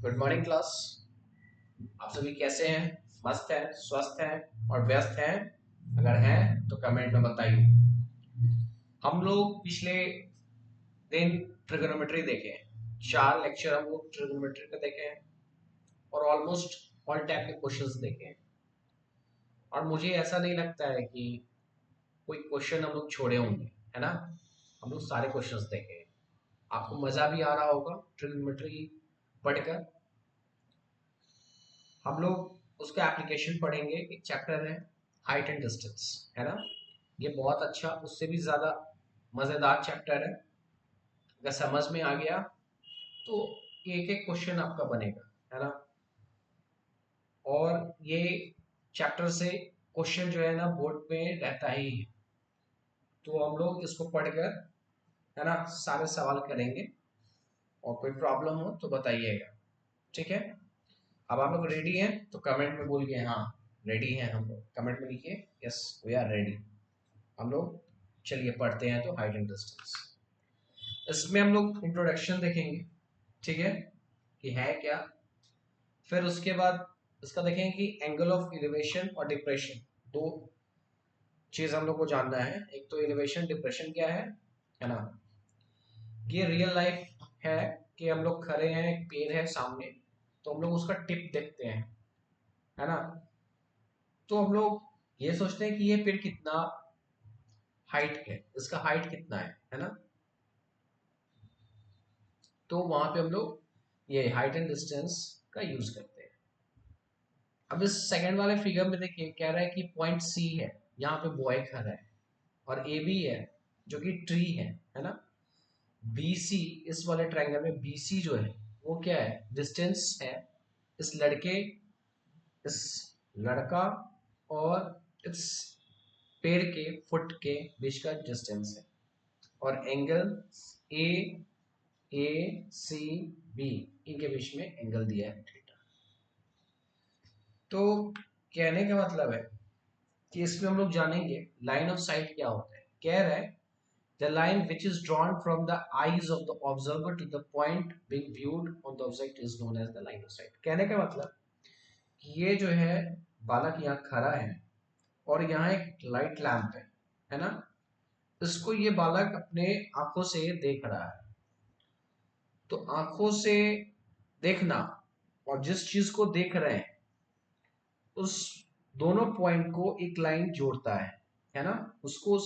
Good morning class. आप सभी कैसे हैं? मस्त हैं, स्वस्थ हैं और व्यस्त हैं? अगर हैं तो कमेंट में बताइए। हम लोग पिछले दिन ट्रिगोनोमेट्री देखे हैं, 4 लेक्चर हम लोग ट्रिगोनोमेट्री का देखे हैं और ऑलमोस्ट ऑल टाइप के क्वेश्चंस देखे हैं। और मुझे ऐसा नहीं लगता है कि कोई क्वेश्चन हम लोग छोड़े होंगे, है ना। हम लोग सारे क्वेश्चंस देखे हैं। आपको मजा भी आ रहा होगा ट्रिगोनोमेट्री पढ़कर। हम लोग उसका एप्लीकेशन पढ़ेंगे। एक चैप्टर है हाइट एंड डिस्टेंस, है ना। ये बहुत अच्छा, उससे भी ज़्यादा मज़ेदार चैप्टर है। अगर समझ में आ गया तो एक एक क्वेश्चन आपका बनेगा, है ना। और ये चैप्टर से क्वेश्चन जो है ना बोर्ड में रहता ही है। तो हम लोग इसको पढ़कर, है ना, सारे सवाल करेंगे। और कोई प्रॉब्लम हो तो बताइएगा, ठीक है। अब आप लोग रेडी हैं तो कमेंट में बोलिए हाँ रेडी हैं। हम लोग कमेंट में लिखिए यस वी आर रेडी। हम लोग चलिए पढ़ते हैं। तो हाइट एंड डिस्टेंस, इसमें हम लोग इंट्रोडक्शन देखेंगे, ठीक है, कि है क्या। फिर उसके बाद इसका देखेंगे कि एंगल ऑफ एलिवेशन और डिप्रेशन, दो चीज हम लोग को जानना है। एक तो एलिवेशन, डिप्रेशन क्या है ना। ये रियल लाइफ है कि हम लोग खड़े हैं, एक पेड़ है सामने, तो हम लोग उसका टिप देखते हैं, है ना। तो हम लोग ये सोचते हैं कि ये पेड़ कितना हाइट है, इसका हाइट कितना है ना। तो वहां पे हम लोग ये हाइट एंड डिस्टेंस का यूज करते हैं। अब इस सेकंड वाले फिगर में देखिए कह रहा है कि पॉइंट सी है, यहाँ पे बॉय खड़ा है, और ए बी है जो कि ट्री है ना। बी सी, इस वाले ट्रायंगल में बी सी जो है वो क्या है, डिस्टेंस है इस लड़के, इस लड़का और इस पेड़ के फुट के बीच का डिस्टेंस है। और angle A A C B, इनके बीच में एंगल दिया है थीटा। तो कहने का मतलब है कि इसमें हम लोग जानेंगे लाइन ऑफ साइट क्या होता है। कह रहा है the line which is drawn from the eyes of the observer to the point being viewed on the object is known as the line of sight. कहने का मतलब कि ये जो है बालक यहाँ खड़ा है और यहाँ एक लाइट लैंप है ना। इसको ये बालक अपने आंखों से देख रहा है। तो आंखों से देखना और जिस चीज को देख रहे हैं उस दोनों पॉइंट को एक लाइन जोड़ता है ना। उसको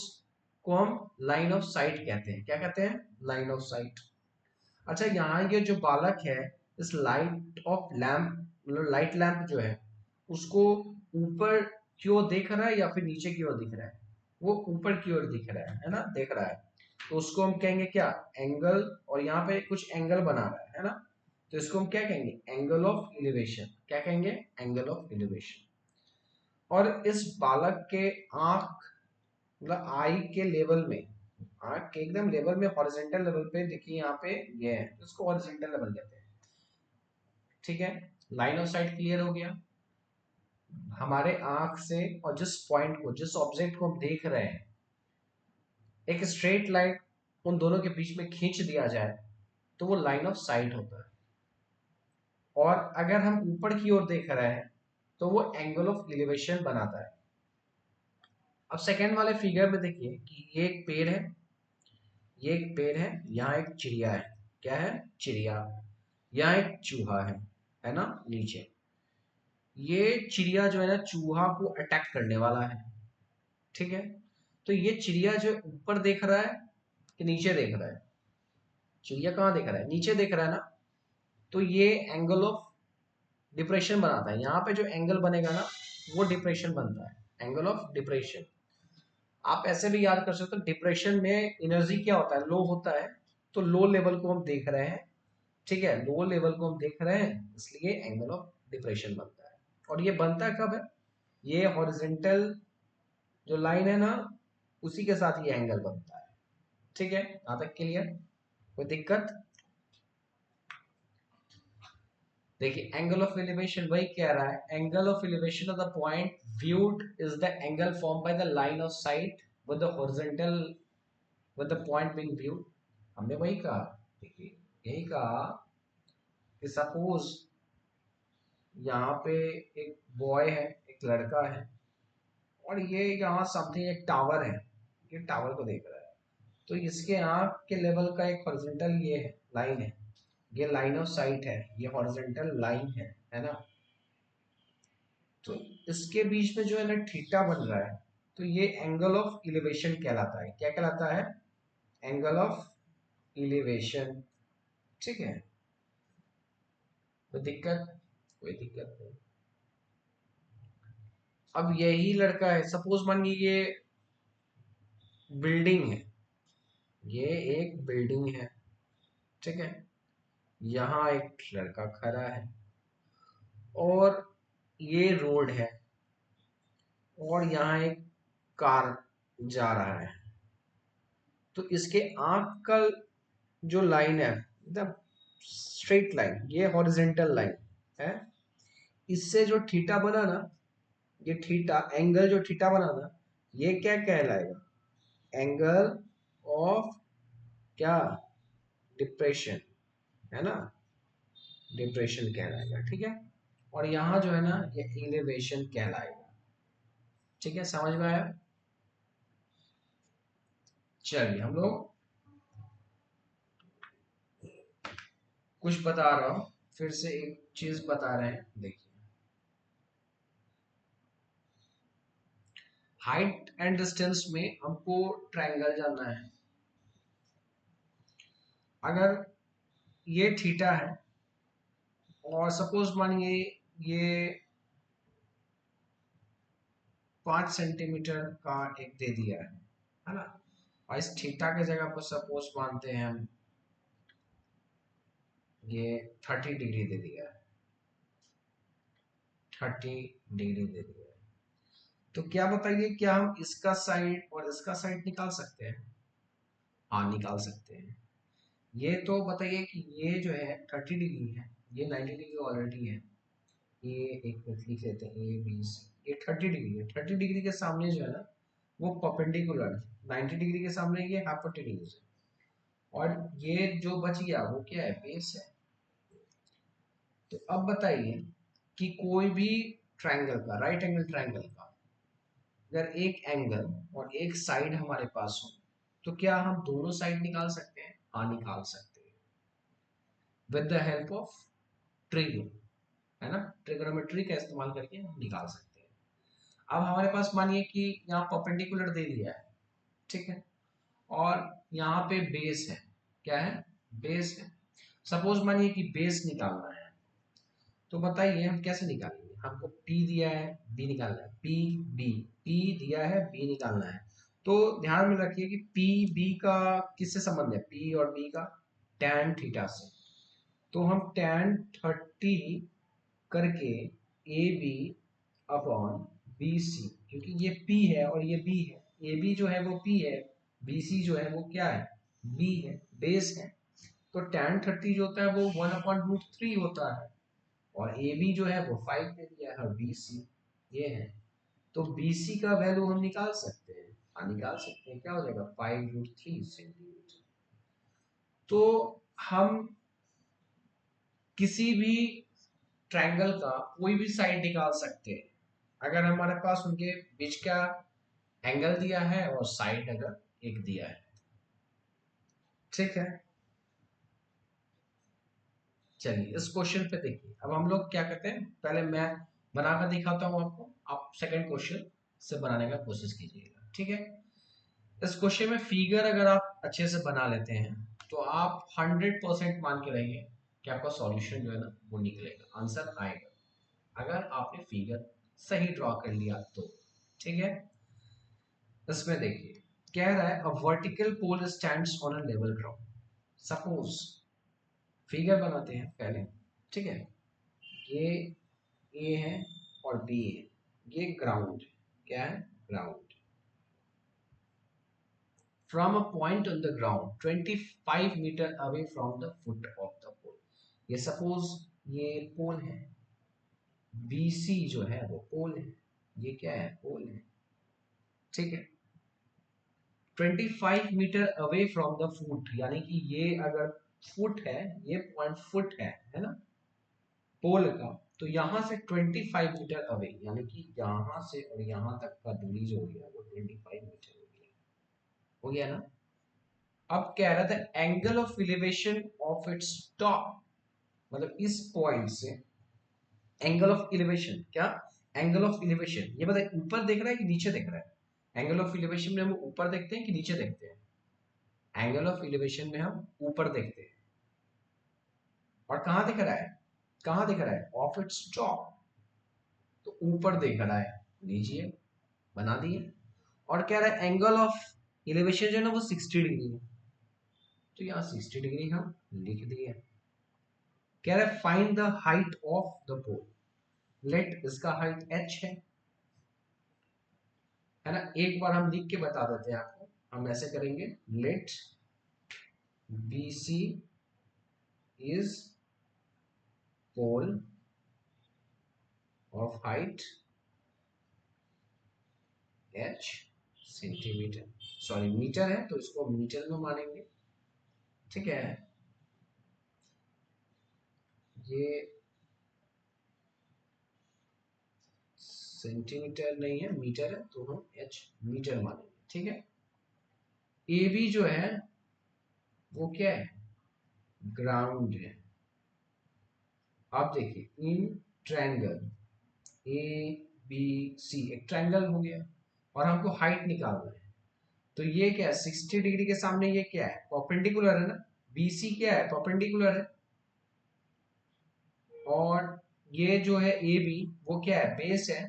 हम लाइन ऑफ साइट कहते हैं। क्या कहते हैं? Line of site. अच्छा, यहाँ ये जो बालक है इस लाइट ऑफ लैंप, मतलब लाइट लैंप जो है उसको ऊपर की ओर देख रहा है या फिर नीचे की ओर दिख रहा है? वो ऊपर की ओर दिख रहा है ना, देख रहा है। तो उसको हम कहेंगे क्या, एंगल। और यहाँ पे कुछ एंगल बना रहा है ना, तो इसको हम क्या कहेंगे, एंगल ऑफ एलिवेशन। क्या कहेंगे? Angle of elevation. और इस बालक के आंख, मतलब आई के लेवल में, आंख के एकदम लेवल में, हॉरिजॉन्टल लेवल पे देखिए यहाँ पे ये है, इसको हॉरिजॉन्टल लेवल कहते हैं, ठीक है। लाइन ऑफ साइट क्लियर हो गया। हमारे आंख से और जिस पॉइंट को, जिस ऑब्जेक्ट को हम देख रहे हैं, एक स्ट्रेट लाइन उन दोनों के बीच में खींच दिया जाए तो वो लाइन ऑफ साइट होता है। और अगर हम ऊपर की ओर देख रहे हैं तो वो एंगल ऑफ एलिवेशन बनाता है। अब सेकेंड वाले फिगर में देखिए कि ये एक पेड़ है, ये एक पेड़ है, यहाँ एक चिड़िया है। क्या है? चिड़िया। यहाँ एक चूहा है ना नीचे। ये चिड़िया जो है ना चूहा को अटैक करने वाला है, ठीक है। तो ये चिड़िया जो ऊपर देख रहा है कि नीचे देख रहा है? चिड़िया कहाँ देख रहा है? नीचे देख रहा है ना। तो ये एंगल ऑफ डिप्रेशन बनाता है। यहाँ पे जो एंगल बनेगा ना वो डिप्रेशन बनता है, एंगल ऑफ डिप्रेशन। आप ऐसे भी याद कर सकते हो, डिप्रेशन में एनर्जी क्या होता है, लो होता है। तो लो लेवल को हम देख रहे हैं, ठीक है, लो लेवल को हम देख रहे हैं, इसलिए एंगल ऑफ डिप्रेशन बनता है। और ये बनता कब है? ये हॉरिजॉन्टल जो लाइन है ना उसी के साथ ये एंगल बनता है, ठीक है। यहाँ तक क्लियर? कोई दिक्कत? देखिए एंगल ऑफ एलिवेशन वही कह रहा है, angle of elevation of the point viewed is the angle form by the line of site with the horizontal with the point being viewed. हमने वही कहा, देखिए यही कहा कि सपोज यहाँ पे एक बॉय है, एक लड़का है, और ये यहाँ समथिंग एक टावर है, ये टावर को देख रहा है। तो इसके आँख के लेवल का एक हॉरिजॉन्टल ये है, लाइन है, ये लाइन ऑफ साइट है, ये हॉरिजॉन्टल लाइन है ना। तो इसके बीच में जो है ना थीटा बन रहा है, तो ये एंगल ऑफ इलिवेशन कहलाता है। क्या कहलाता है? Angle of elevation. ठीक है, कोई दिक्कत? कोई दिक्कत नहीं। अब यही लड़का है, सपोज मानिए ये बिल्डिंग है, ये एक बिल्डिंग है, ठीक है। यहाँ एक लड़का खड़ा है, और ये रोड है, और यहाँ एक कार जा रहा है। तो इसके आंख का जो लाइन है एकदम स्ट्रेट लाइन, ये हॉरिजेंटल लाइन है। इससे जो थीटा बना ना, ये थीटा एंगल जो थीटा बना ना, ये क्या कहलाएगा? एंगल ऑफ क्या? डिप्रेशन, है ना, डिप्रेशन कहलाएगा। ठीक है, और यहाँ जो है ना ये एलिवेशन कहलाएगा। ठीक है, समझ में आया? चलिए हम लोग कुछ बता रहा हूं, फिर से एक चीज बता रहे हैं, देखिए। हाइट एंड डिस्टेंस में हमको ट्रायंगल जानना है। अगर ये थीटा है, और सपोज मानिए ये 5 सेंटीमीटर का एक दे दिया है ना। और इस थीटा के जगह पर सपोज मानते हैं हम ये 30 डिग्री दे दिया है, 30 डिग्री दे दिया है। तो क्या बताइए, क्या हम इसका साइड और इसका साइड निकाल सकते हैं? हाँ, निकाल सकते हैं। ये तो बताइए कि ये जो है 30 डिग्री है, ये 90 डिग्री ऑलरेडी है। ये एक मिनट लिख लेते हैं, ए बी सी, ये 30 डिग्री है। 30 डिग्री के सामने जो है ना वो परपेंडिकुलर है, 90 डिग्री के सामने ये हाइपोटेन्यूज है। और ये जो बच गया वो क्या है? बेस है। तो अब बताइए कि कोई भी ट्रायंगल का, राइट एंगल ट्रायंगल का, अगर एक एंगल और एक साइड हमारे पास हो, तो क्या हम दोनों साइड निकाल सकते हैं? हाँ, निकाल सकते हैं, with the help of trigno, है ना। ट्रिग्नोमेट्री का इस्तेमाल करके हम निकाल सकते हैं। अब हमारे पास मानिए कि यहाँ परपेंडिकुलर दे दिया है, ठीक है, और यहाँ पे बेस है। क्या है? बेस है। सपोज मानिए कि बेस निकालना है, तो बताइए हम कैसे निकालेंगे? हमको P दिया है, B निकालना है, P B, P दिया है, B निकालना है। तो ध्यान में रखिए कि P B का किससे संबंध है? P और B का tan थीटा से। तो हम tan 30 करके A B upon B C, क्योंकि ये P है और ये B है, ए बी जो है वो P है, बी सी जो है वो क्या है? B है, बेस है। तो tan 30 जो होता है वो 1/√3 होता है, और ए बी जो है वो 5 दे दिया है, और बी सी ये है। तो बी सी का वैल्यू हम निकाल सकते हैं। हाँ, निकाल सकते हैं। क्या हो जाएगा? 5√3 सेंटीमीटर। तो हम किसी भी ट्रायंगल का कोई भी साइड निकाल सकते हैं, अगर हमारे पास उनके बीच का एंगल दिया है और साइड अगर एक दिया है। ठीक है, चलिए इस क्वेश्चन पे देखिए। अब हम लोग क्या करते हैं, पहले मैं बनाकर दिखाता हूं आपको, आप सेकंड क्वेश्चन से बनाने का कोशिश कीजिएगा। ठीक है, इस क्वेश्चन में फिगर अगर आप अच्छे से बना लेते हैं, तो आप 100% मान के रहिए कि आपका सॉल्यूशन जो है ना वो निकलेगा, आंसर आएगा, अगर आपने फिगर सही ड्रॉ कर लिया तो। ठीक है, इसमें देखिए कह रहा है a vertical pole stands on a level ground. Suppose figure बनाते हैं पहले, ठीक है। ये ए है और बी है, ये ग्राउंड, क्या है? Ground. From a point on the ground 25 metre away from the foot of the pole. ये सपोज ये पोल है, बी सी जो है वो पोल है, ये क्या है? पोल है। ठीक है, 25 metre away from the foot, यानी कि ये अगर फुट है, ये पॉइंट फुट है ना, पोल का, तो यहां से 25 मीटर अवे, यानी कि यहां से और यहां तक का दूरी जो हो गया वो 25 मीटर हो गया ना। अब कह रहा था angle of elevation of its top, मतलब इस पॉइंट से एंगल ऑफ एलिवेशन, क्या एंगल ऑफ एलिवेशन, ये बताइए ऊपर देख रहा है कि नीचे देख रहा है। एंगल ऑफ एलिवेशन में हम ऊपर देखते हैं कि नीचे देखते हैं? एंगल ऑफ एलिवेशन में हम ऊपर देखते हैं। और कहां दिख रहा है, कहां दिख रहा है? ऑफ इट्स टॉप, तो ऊपर दिख रहा है। लीजिए, बना दिए। और कह रहा है एंगल ऑफ एलिवेशन जो है ना वो 60 डिग्री है, तो यहाँ 60 डिग्री हम लिख दिए। कह रहा है find the height of the pole, let इसका हाइट h है ना। एक बार हम लिख के बता देते हैं आपको, हम ऐसे करेंगे, let BC is pole of height h centimeter, sorry meter है तो इसको मीटर में मानेंगे, ठीक है। ये सेंटीमीटर नहीं है, मीटर है, तो हम h मीटर मानेंगे, ठीक है। AB जो है वो क्या है? ग्राउंड है। आप देखिए इन ट्रायंगल ABC, एक ट्रायंगल हो गया और हमको हाइट निकालना है, तो ये क्या है? 60 डिग्री के सामने ये क्या है? परपेंडिकुलर है ना। BC क्या है? परपेंडिकुलर है। और ये जो है AB वो क्या है? बेस है।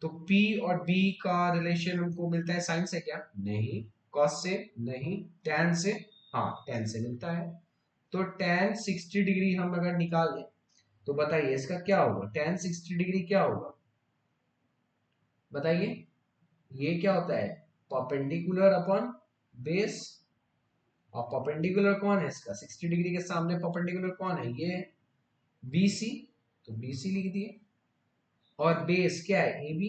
तो P और B का रिलेशन हमको मिलता है साइन से क्या? नहीं। कॉस से? नहीं। tan से? हाँ, tan से मिलता है। तो tan 60 डिग्री हम अगर निकाल लें तो बताइए इसका क्या होगा? tan 60 डिग्री क्या होगा बताइए? ये क्या होता है? Perpendicular upon base. और परपेंडिकुलर कौन है इसका? 60 डिग्री के सामने परपेंडिकुलर कौन है? ये BC, तो BC लिख दिए। और बेस क्या है? AB।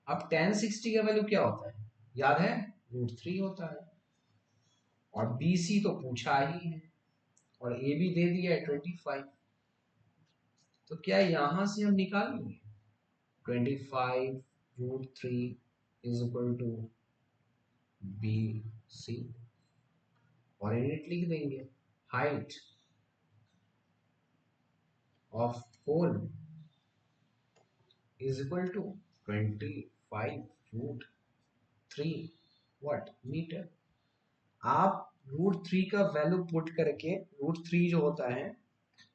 अब tan 60 का वैल्यू क्या होता है? याद है? √3 होता है। और BC तो पूछा ही है, और AB दे दिया है 25। तो क्या यहां से हम निकाल लेंगे 25 √3 इज इक्वल टू BC, और यूनिट लिख देंगे। Height of pole is equal to 25 √3 what meter. आप √3 का वैल्यू पुट करके, √3 जो होता है,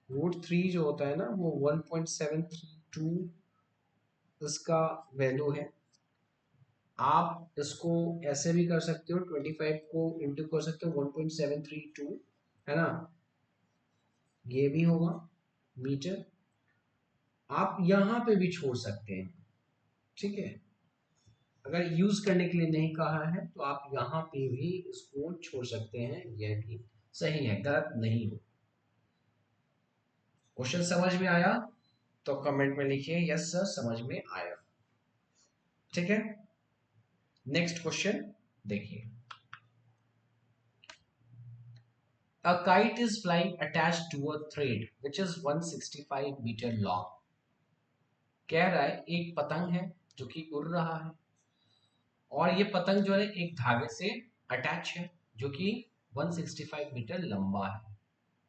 √3 जो होता है ना वो 1.732 इसका वैल्यू है। आप इसको ऐसे भी कर सकते हो, 25 को इंटू कर सकते हो 1.732, है ना, ये भी होगा मीटर। आप यहां पे भी छोड़ सकते हैं, ठीक है। अगर यूज करने के लिए नहीं कहा है तो आप यहाँ पे भी इसको छोड़ सकते हैं, यह भी सही है, गलत नहीं हो। क्वेश्चन समझ में आया तो कमेंट में लिखिए यस सर समझ में आया, ठीक है। नेक्स्ट क्वेश्चन देखिए, a kite is flying attached to a thread which is 165 meter long। कह रहा है एक पतंग है जो कि उड़ रहा है, और ये पतंग जो है एक धागे से अटैच है जो कि 165 मीटर लंबा है।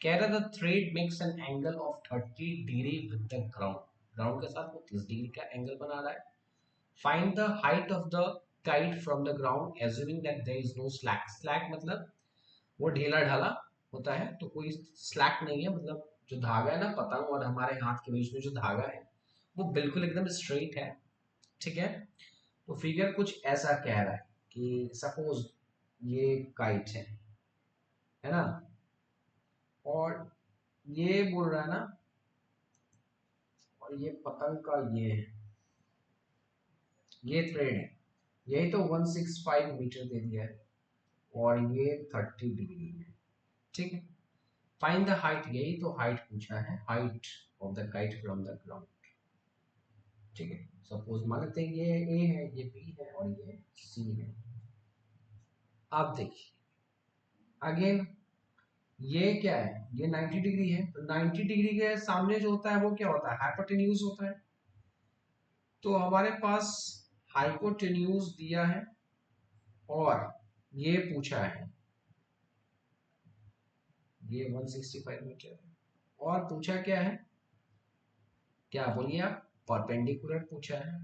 कह रहा था thread makes an angle of 30 degree with the ground, ground के साथ वो 30 डिग्री का एंगल बना रहा है। Find the height of the kite from the ground assuming that there is no slack. Slack मतलब वो ढीला ढाला होता है, तो कोई स्लैक नहीं है, मतलब जो धागा है ना पतंग और हमारे हाथ के बीच में जो धागा है वो बिल्कुल एकदम स्ट्रेट है, ठीक है। तो फिगर कुछ ऐसा कह रहा है कि सपोज ये काइट है ना, और ये बोल रहा है ना, और ये पतंग का ये थ्रेड है, यही तो 165 मीटर दे दिया है, और ये 30 डिग्री है, ठीक है। फाइंड द हाइट, यही तो हाइट पूछा है, height of the kite from the ground, ठीक है। सपोज मान लेते हैं ये ए है, ये बी है और ये सी है। आप देखिए अगेन, ये क्या है, ये 90 डिग्री है, तो 90 डिग्री के सामने जो होता है वो क्या होता है, हाइपोटेन्यूज होता है। तो हमारे पास हाइपोटेन्यूज दिया है और ये पूछा है, ये 165 मीटर है, और पूछा क्या है, क्या बोलिए आप, परपेंडिकुलर पूछा है।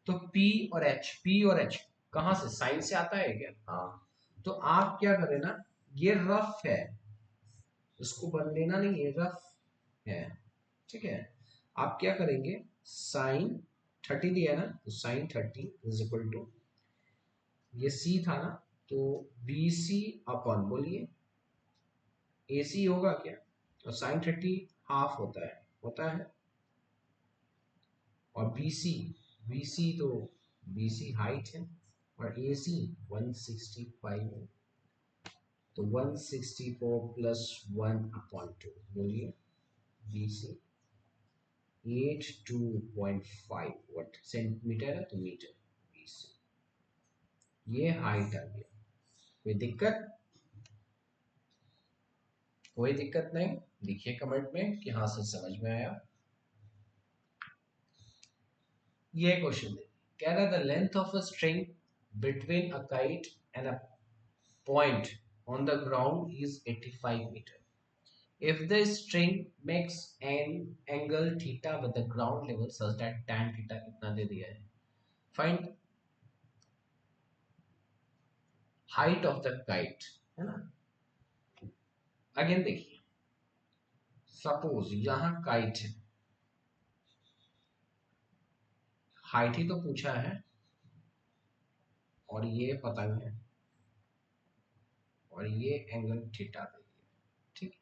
तो P और H कहां से, साइन से आता है क्या, हाँ। तो आप क्या करें ना, ये रफ है, इसको बन लेना नहीं, ये रफ है, ठीक है। आप क्या करेंगे, साइन 30 दिया ना, तो साइन 30 इज इक्वल टू, ये C था ना, तो BC अपॉन, बोलिए AC होगा क्या, और साइन 30 हाफ होता है, और BC तो BC हाइट है, और AC 165 है, तो 164 प्लस 1/2, बोलिए BC 82.5 वट सेंटीमीटर है, तो मीटर BC, ये हाइट आ गया। कोई दिक्कत, कोई दिक्कत नहीं, लिखिए कमेंट में कि हाँ सर समझ में आया। ये क्वेश्चन देखिए, कह रहा the length of a string between a kite and a point on the ground is 85 meter. If the string makes an angle theta with the ground level such that tan theta कितना दे दिया है, find height of the kite, है ना। Again देखिए, suppose यहां kite है, height ही तो पूछा है, और ये पतंग है, और ये एंगल थीटा दे दिया, ठीक।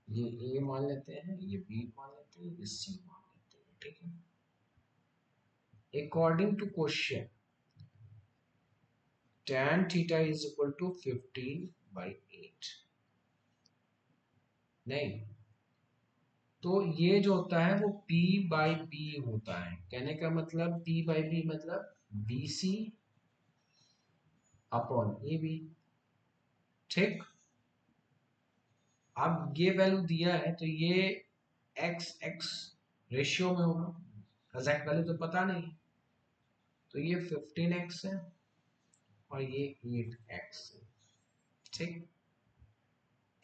ये ए मान लेते हैं, ये बी मान लेते हैं, ये सी मान लेते हैं, ठीक है। According to question tan theta is equal to 15/8, नहीं, तो ये जो होता है वो P/B होता है, कहने का मतलब P/B मतलब BC अपॉन AB, ठीक। अब ये वैल्यू दिया है, तो ये x रेशियो में होगा, एग्जैक्ट वैल्यू तो पता नहीं, तो ये 15x है और ये 8x है, ठीक।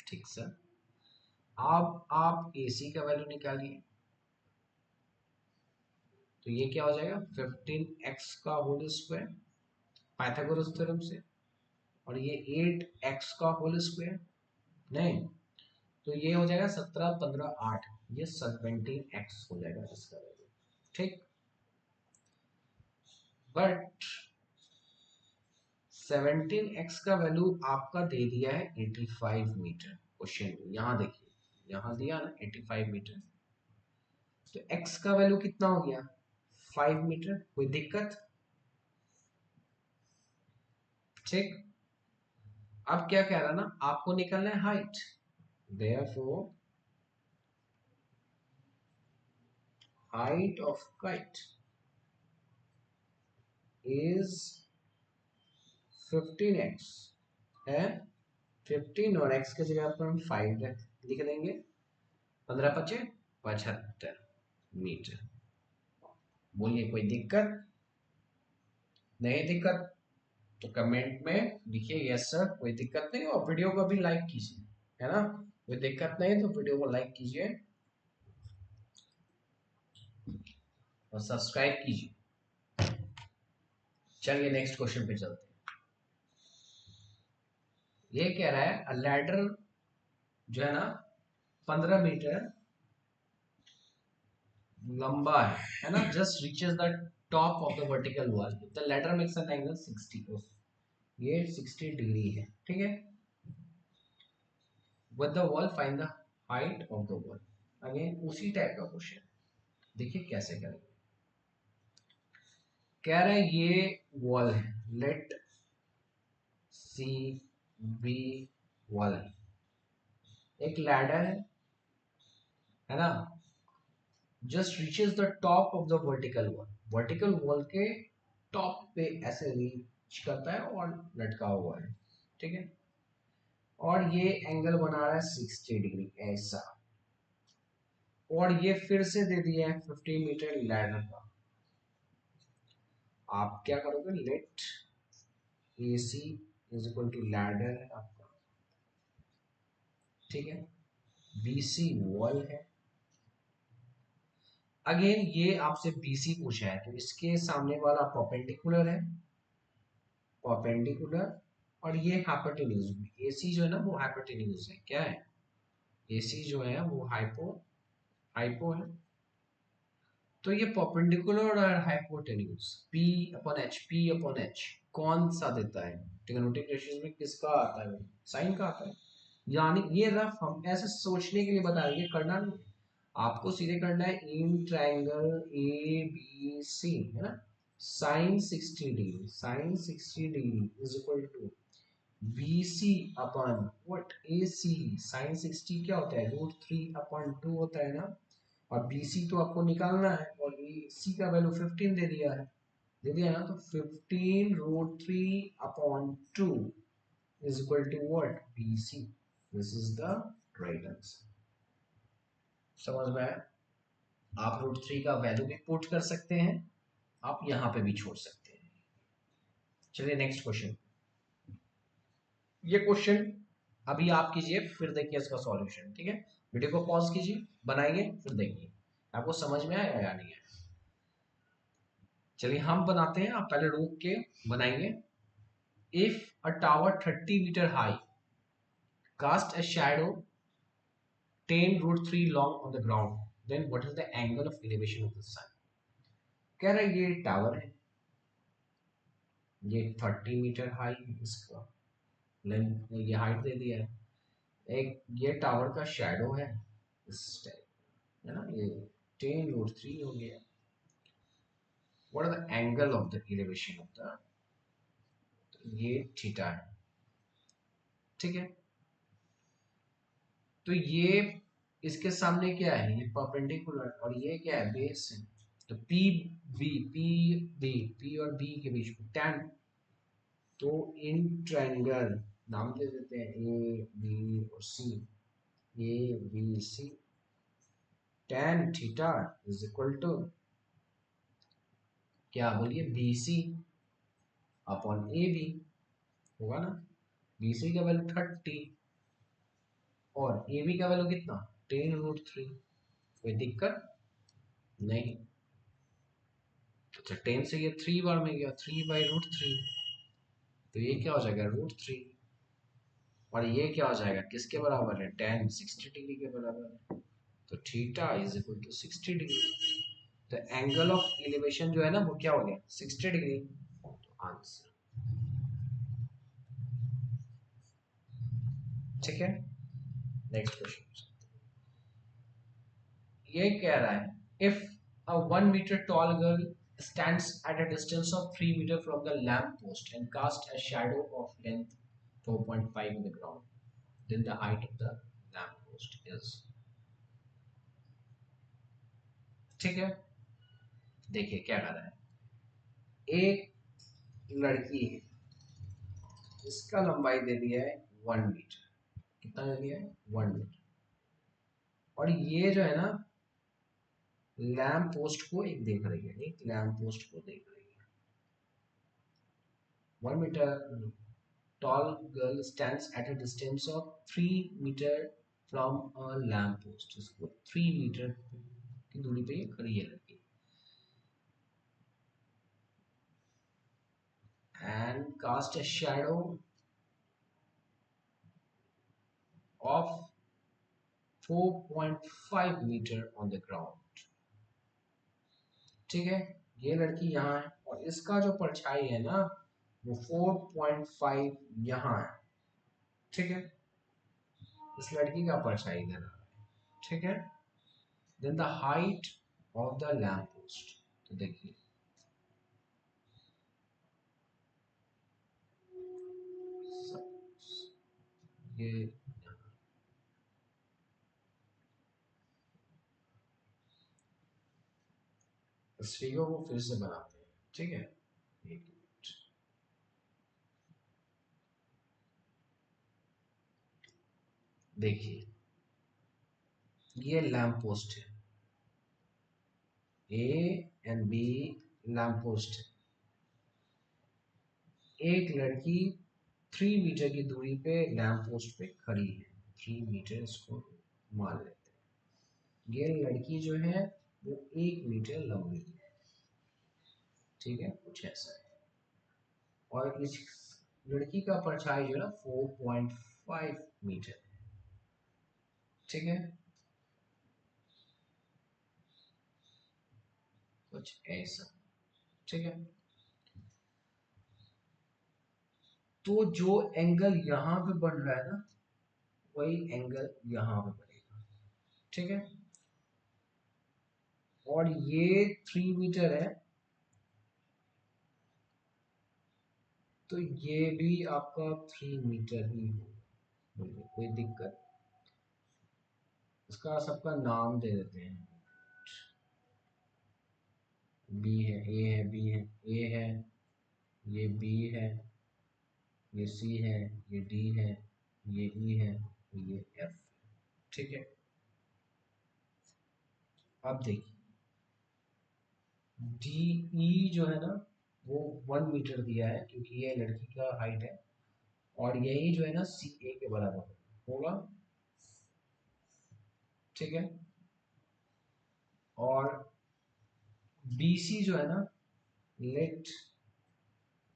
ठीक सर, अब आप AC का वैल्यू निकालिए, तो ये क्या हो जाएगा, 15x का होल स्क्वायर पाइथागोरस थ्योरम से, और ये 8x का होल स्क्वायर, नहीं, तो ये हो जाएगा 17 15 8, ये 17x हो जाएगा इसका वैल्यू, ठीक। बट 17x का वैल्यू आपका दे दिया है 85 मीटर क्वेश्चन में, यहाँ देखिए, यहाँ दिया ना 85 मीटर, तो x का वैल्यू कितना हो गया, 5 मीटर, कोई दिक्कत, ठीक। अब क्या कह रहा ना, आपको निकलना है height, therefore height of kite is 15x है, 15 और x की जगह पर हम 5 लिख देंगे, 15 पचे 75 मीटर, बोलिए कोई दिक्कत, नहीं दिक्कत, तो कमेंट में लिखिए यस सर, कोई दिक्कत नहीं, और वीडियो को भी लाइक कीजिए, है ना, कोई दिक्कत नहीं तो वीडियो को लाइक कीजिए और सब्सक्राइब कीजिए। चलिए नेक्स्ट क्वेश्चन पे चलते हैं। ये कह रहा है लैडर जो है ना 15 मीटर लंबा है ना, just reaches the top of the vertical wall, the ladder makes an angle 60, ये 60 डिग्री है, ठीक है। With the wall find the height of the wall, again उसी टाइप का क्वेश्चन, देखिए कैसे करेंगे। कह रहा है ये वॉल है, लेट सी बी वॉल है, एक लैडर है ना, just reaches the top of the vertical wall के टॉप पे ऐसे रीच करता है और लटका हुआ है, ठीक है। और ये एंगल बना रहा है 60 डिग्री ऐसा, और ये फिर से दे दिया है 15 मीटर लैडर का। आप क्या करोगे, let A C is equal to ladder है आपका, ठीक है, बी सी वॉल है। अगेन ये आपसे बीसी पूछा है तो इसके सामने वाला परपेंडिकुलर है, परपेंडिकुलर, और ये हाइपोटेन्यूज, एसी जो है ना वो हाइपोटेन्यूज है, क्या है, एसी जो है वो हाइपो हाइपो है। तो ये परपेंडिकुलर और hypotenuse, P upon H, P upon H कौन सा देता है ट्रिग्नोमेट्रिक रेशियोज में, किसका आता है, साइन का आता है। यानी ये रफ हम ऐसे सोचने के लिए बता रहे हैं, करना नहीं है आपको, सीधे करना है in triangle A B C है ना, sine 60 degree, sine 60 degree is equal to B C upon what A C, sine 60 क्या होता है, √3/2 होता है ना, और बी सी तो आपको निकालना है, और ए सी का वैल्यू 15 दे दिया है, दे दिया ना, तो 15√3/2 is equal to what, BC. This is the right answer. समझ में आया। आप √3 का वैल्यू भी पुट कर सकते हैं, आप यहां पे भी छोड़ सकते हैं। चलिए नेक्स्ट क्वेश्चन, ये क्वेश्चन अभी आप कीजिए, फिर देखिए इसका सॉल्यूशन, ठीक है। वीडियो को पॉज कीजिए, बनाइए, फिर देखिए आपको समझ में आया या नहीं आया। चलिए हम बनाते हैं, आप पहले रोक के बनाएंगे। If a tower 30 meter high cast a shadow 10√3 long on the ground, then what is the angle of elevation of the sun? कह रहा है ये टावर है, ये 30 मीटर हाई है, इसका लेंथ ये हाइट दे दिया है, एक ये टावर का शैडो है इस टाइप है ना, ये 10√3 हो गया। What are the angle of the elevation of the, ये थीटा है, ठीक है। तो ये इसके सामने क्या है, ये परपेंडिकुलर, और ये क्या है, बेस है। तो पी और बी के बीच में tan, तो इन ट्रायंगल नाम दे देते हैं ए बी और सी, A B C, tan theta is equal to क्या बोलिए, B C upon A B, होगा ना, बी सी का वैल्यू 30 और ए बी का वैल्यू कितना, 10√3, कोई दिक्कत नहीं। अच्छा 10 से ये 3 बार में गया, 3/√3, तो ये क्या हो जाएगा, √3, और ये क्या हो जाएगा, किसके बराबर है, tan 60 डिग्री के बराबर है, तो theta is equal to 60 degree. तो एंगल ऑफ एलिवेशन जो है ना वो क्या हो गया, 60 डिग्री। तो आंसर, ठीक है। नेक्स्ट क्वेश्चन, ये कह रहा है, if a 1 meter tall girl stands at a distance of 3 meter from the lamp post and casts a shadow of length 4.5 in the ground, then the height of the lamp post is, ठीक है। देखिए क्या कर रहा है, एक लड़की है, इसका लंबाई दे दिया है 1 मीटर, कितना दे दिया है, 1 मीटर, और ये जो है ना लैम्प पोस्ट को एक देख रही है, एक लैम्प पोस्ट को देख रही है। 1 metre tall girl stands at a distance of 3 meter from a lamp post, इसको 3 मीटर की दूरी पे ये खड़ी है लड़की, and cast a shadow of 4.5 meter on the ground, ठीक है। ये लड़की यहाँ है और इसका जो परछाई है ना वो 4.5 यहाँ है, ठीक है, इस लड़की का परछाई इधर है, ठीक है। Then the height of the lamp post, तो देखिए ये इस फिगर को फिर से बनाते हैं, ठीक है। एक देखिए ये लैंप पोस्ट है, A and B lamp post है। एक लड़की 3 मीटर की दूरी पे लैंप पोस्ट पे खड़ी है, 3 मीटर इसको मान लेते हैं। ये लड़की जो है वो 1 मीटर लंबी है, ठीक है, कुछ ऐसा है। और इस लड़की का परछाई जो है ना 4.5 मीटर है, ठीक है, कुछ ऐसा, ठीक है। तो जो एंगल यहाँ पे बन रहा है ना वही एंगल यहाँ पे बनेगा, ठीक है। और ये 3 मीटर है, तो ये भी आपका 3 मीटर ही होगा, कोई दिक्कत। इसका सबका नाम दे देते हैं, बी है, ए है, बी है, ए है, ये बी है, ये सी है, ये डी है, ये ई है, ये एफ, ठीक है। अब देखिए डी ई जो है ना वो 1 मीटर दिया है क्योंकि ये लड़की का हाइट है, और यही जो है ना सी ए के बराबर होगा, ठीक है। और बी सी जो है ना, let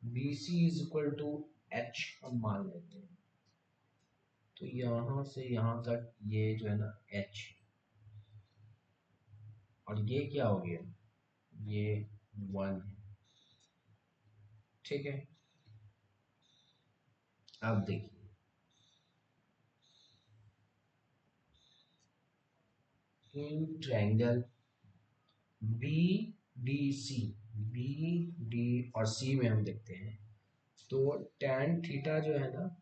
B C is equal to H हम मान लेते हैं। तो यहां से यहां तक ये जो है ना एच, और ये क्या हो गया, ये 1 है, ठीक है। अब देखिए in triangle B D C, B D और सी में हम देखते हैं तो tan थीटा जो है ना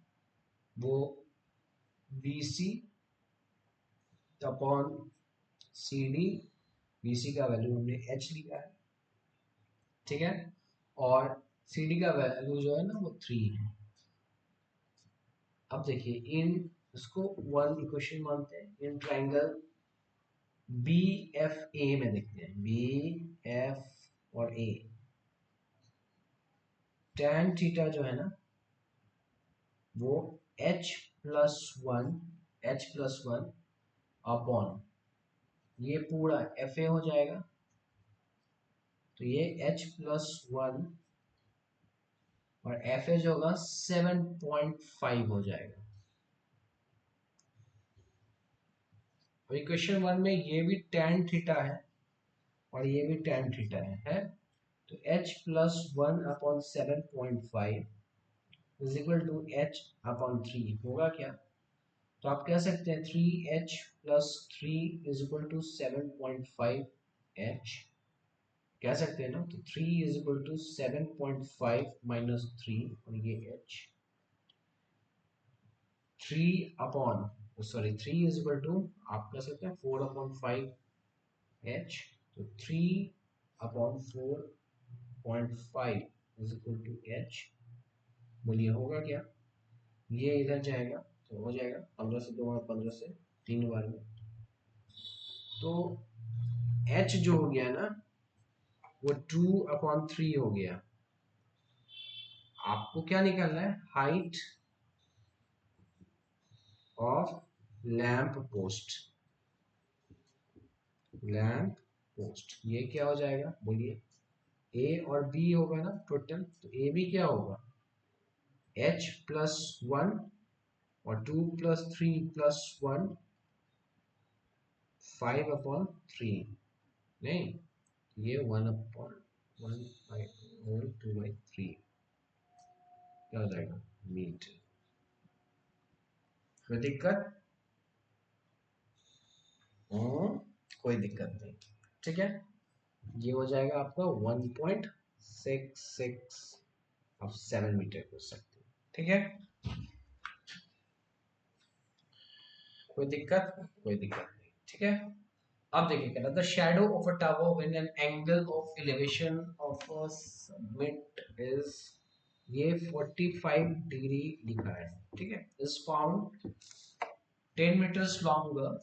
वो B C upon C D, B C का वैल्यू हमने एच लिया है, ठीक है। और सी डी का वैल्यू जो है ना वो 3 है। अब देखिए इन इसको वन इक्वेशन मानते हैं, in triangle B F A में देखते हैं, बी एफ और ए, tan थीटा जो है ना वो h+1 अपॉन ये पूरा एफ ए हो जाएगा, तो ये h+1 और एफ ए जो होगा 7.5 हो जाएगा। और इक्वेशन 1 में ये भी tan थीटा है और ये भी tan थीटा है? तो h+1 upon 7.5 is equal to h/3 होगा क्या? तो आप कह सकते हैं 3h+3 is equal to 7.5h, कह सकते हैं ना। तो 3 इज इक्वल टू 7.5 माइनस 3 और ये h, 3 इज इक्वल टू आप कह सकते हैं 4/5h, तो 3/4.5 इज इक्वल टू h। बोलिए होगा क्या? ये इधर जाएगा तो हो जाएगा 15 से 2 बार, 15 से 3 बार में, तो h जो हो गया ना वो 2/3 हो गया। आपको क्या निकालना है? Height of lamp post, lamp post ये क्या हो जाएगा बोलिए? ए और बी होगा ना टोटल, तो ए बी क्या होगा? h+1 और 2+3+1 5/3, नहीं ये 1/1/2/3 क्या हो जाएगा? मीटर। कोई दिक्कत? कोई दिक्कत नहीं, ठीक है। ये हो जाएगा आपका 1.66, आप 7 मीटर पूछ सकते हैं, ठीक है। कोई दिक्कत? कोई दिक्कत नहीं, ठीक है। अब देखिए कहना the shadow of a tower when an angle of elevation of a summit is, ये 45 डिग्री लिखा है, ठीक है, is found 10 meters longer,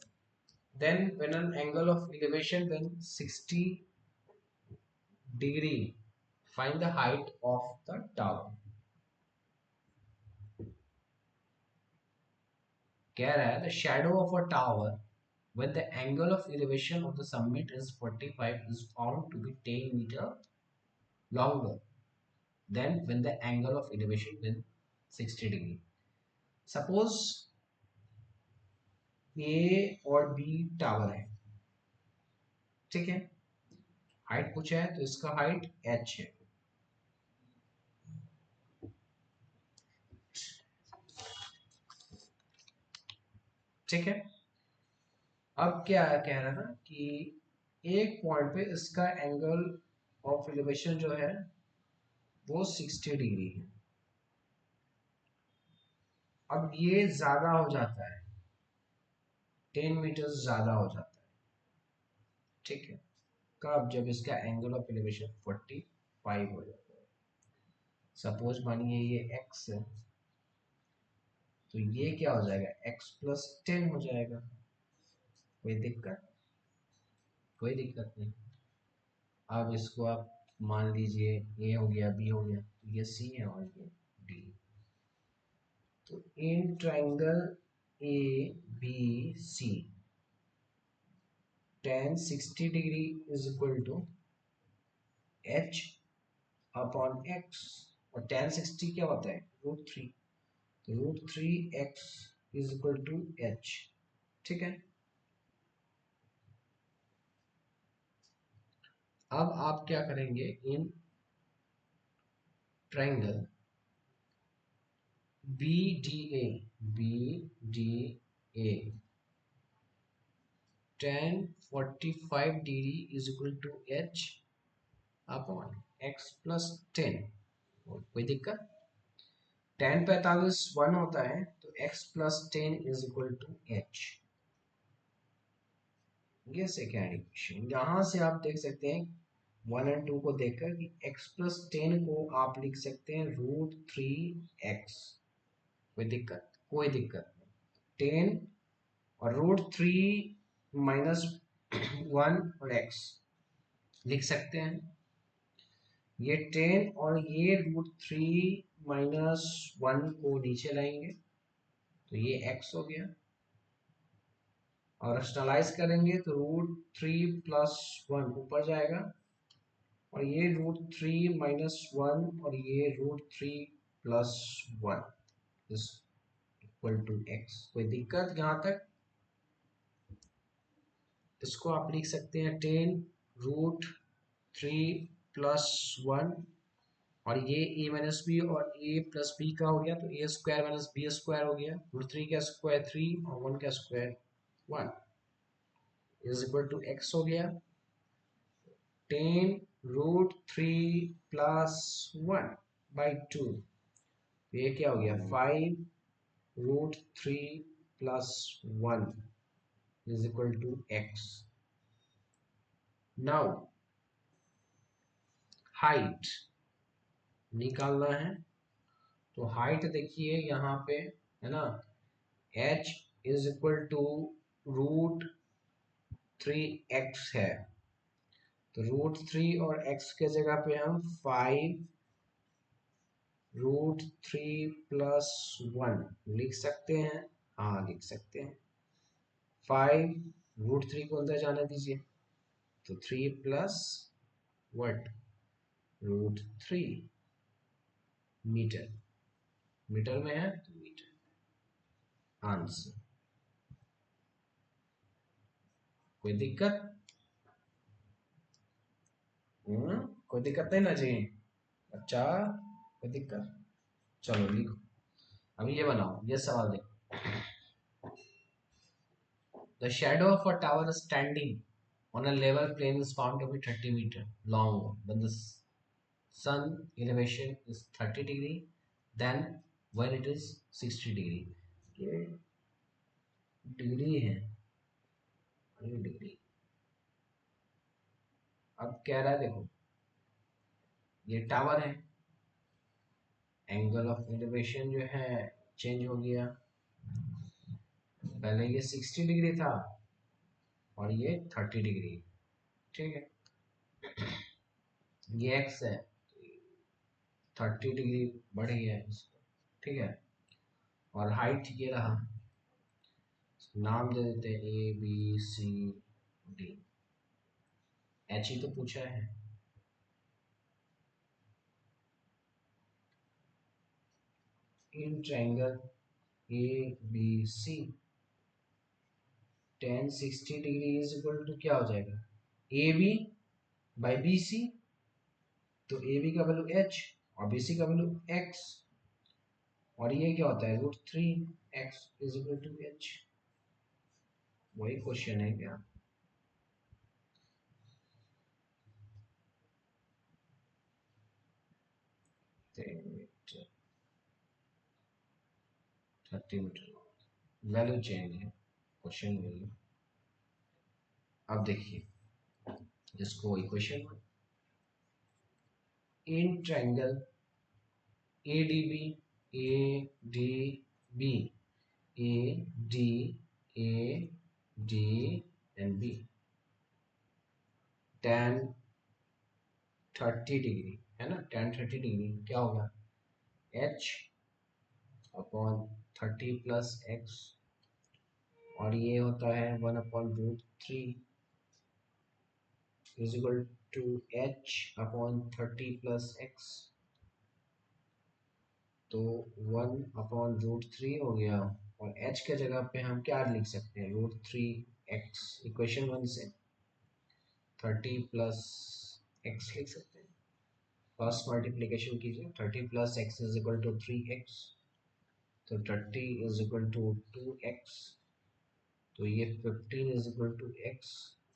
then when an angle of elevation when 60 degree, find the height of the tower. कह रहा है the shadow of a tower when the angle of elevation of the summit is 45 is found to be 10 meter longer than when the angle of elevation is 60 degree. Suppose A और B tower है, ठीक है, height पूछा है तो इसका height h है, ठीक है। अब क्या कह रहा है ना कि एक पॉइंट पे इसका एंगल ऑफ एलिवेशन जो है वो 60 डिग्री है। अब ये ज्यादा हो जाता है, 10 मीटर ज्यादा हो जाता है, ठीक है। कब? जब इसका एंगल ऑफ एलिवेशन 45 हो जाता है। सपोज मानिए ये x है, तो ये क्या हो जाएगा, x प्लस 10 हो जाएगा। कोई दिक्कत? कोई दिक्कत नहीं। अब इसको आप मान लीजिए a हो गया, b हो गया, तो ये c है और ये d। तो in triangle A B C tan 60 degree is equal to h upon x, और tan 60 क्या होता है, √3, तो √3x is equal to h, ठीक है। अब आप क्या करेंगे, in triangle B D A tan 45 degree is equal to h upon x plus 10। कोई दिक्कत? tan 45 1 होता है, तो x plus 10 is equal to h। ये सेकेंड इक्वेशन, यहां से आप देख सकते हैं 1 और 2 को देखकर कि x प्लस 10 को आप लिख सकते हैं √3x। कोई दिक्कत? कोई दिक्कत नहीं। 10 और √3 माइनस 1 और x लिख सकते हैं। ये 10 और ये √3 माइनस 1 को नीचे लाएंगे, तो ये x हो गया, और रैशनलाइज करेंगे तो √3 प्लस 1 ऊपर जाएगा, और ये √3 माइनस 1 और ये √3 plus 1 is equal to x। कोई दिक्कत यहाँ तक? इसको आप लिख सकते हैं 10 √3 प्लस 1, और ये a माइनस बी और a प्लस बी का हो गया, तो a square minus B square हो गया, √3 का स्क्वायर 3 और 1 का square 1 is equal to x हो गया। 10 √3 प्लस 1 बाई 2, ये क्या हो गया, 5 √3 plus 1 is equal to x। Now height निकालना है, तो हाइट देखिए यहाँ पे है ना, h is equal to √3x है, तो √3 और x के जगह पे हम 5 √3 प्लस 1 लिख सकते हैं। हाँ लिख सकते हैं। 5 √3 को अंदर जाने दीजिए, तो 3 प्लस वट √3 मीटर, मीटर में है तो मीटर आंसर। कोई दिक्कत? कोई दिक्कत नहीं ना जी? अच्छा, कोई दिक्कत? चलो लिखो, अभी ये बनाओ, ये सवाल देखो। The shadow of a tower standing on a level plane is found to be 30 meter long when the sun elevation is 30 degree, then when it is 60 degree। ये डिग्री है, ये डिग्री। अब कह रहा है देखो, ये टावर है, एंगल ऑफ एलिवेशन जो है चेंज हो गया, पहले ये 60 डिग्री था और ये 30 डिग्री, ठीक है। ये एक्स है, 30 डिग्री बढ़ गया है इसको, ठीक है। और हाइट ये रहा, नाम दे देते हैं A B C D. H ही तो पूछा है। In triangle A B C tan 60 degree is equal to क्या हो जाएगा, A B by B C. तो ए बी का वैल्यू एच और बी सी का वैल्यू एक्स, और ये क्या होता है √3x is equal to H. वही क्वेश्चन है क्या। मीटर 30 मीटर वैल्यू चेंज है, क्वेश्चन वही। अब देखिए इसको इक्वेशन में, in triangle A D B A D B A D A D and B tan 30 degree है ना, tan 30 डिग्री क्या होगा, h अपॉन 30 प्लस एक्स, और ये होता है 1/√3 is equal to h upon 30 plus X. तो 1/√3 हो गया, और h के जगह पे हम क्या लिख सकते हैं, √3x, इक्वेशन 1 से 30 प्लस एक्स लिख सकते हैं। फर्स्ट मल्टीप्लिकेशन कीजिए, 30 plus X is equal to 3x, तो 30 इज इक्वल टू 2x, तो ये 15 इज इक्वल टू x।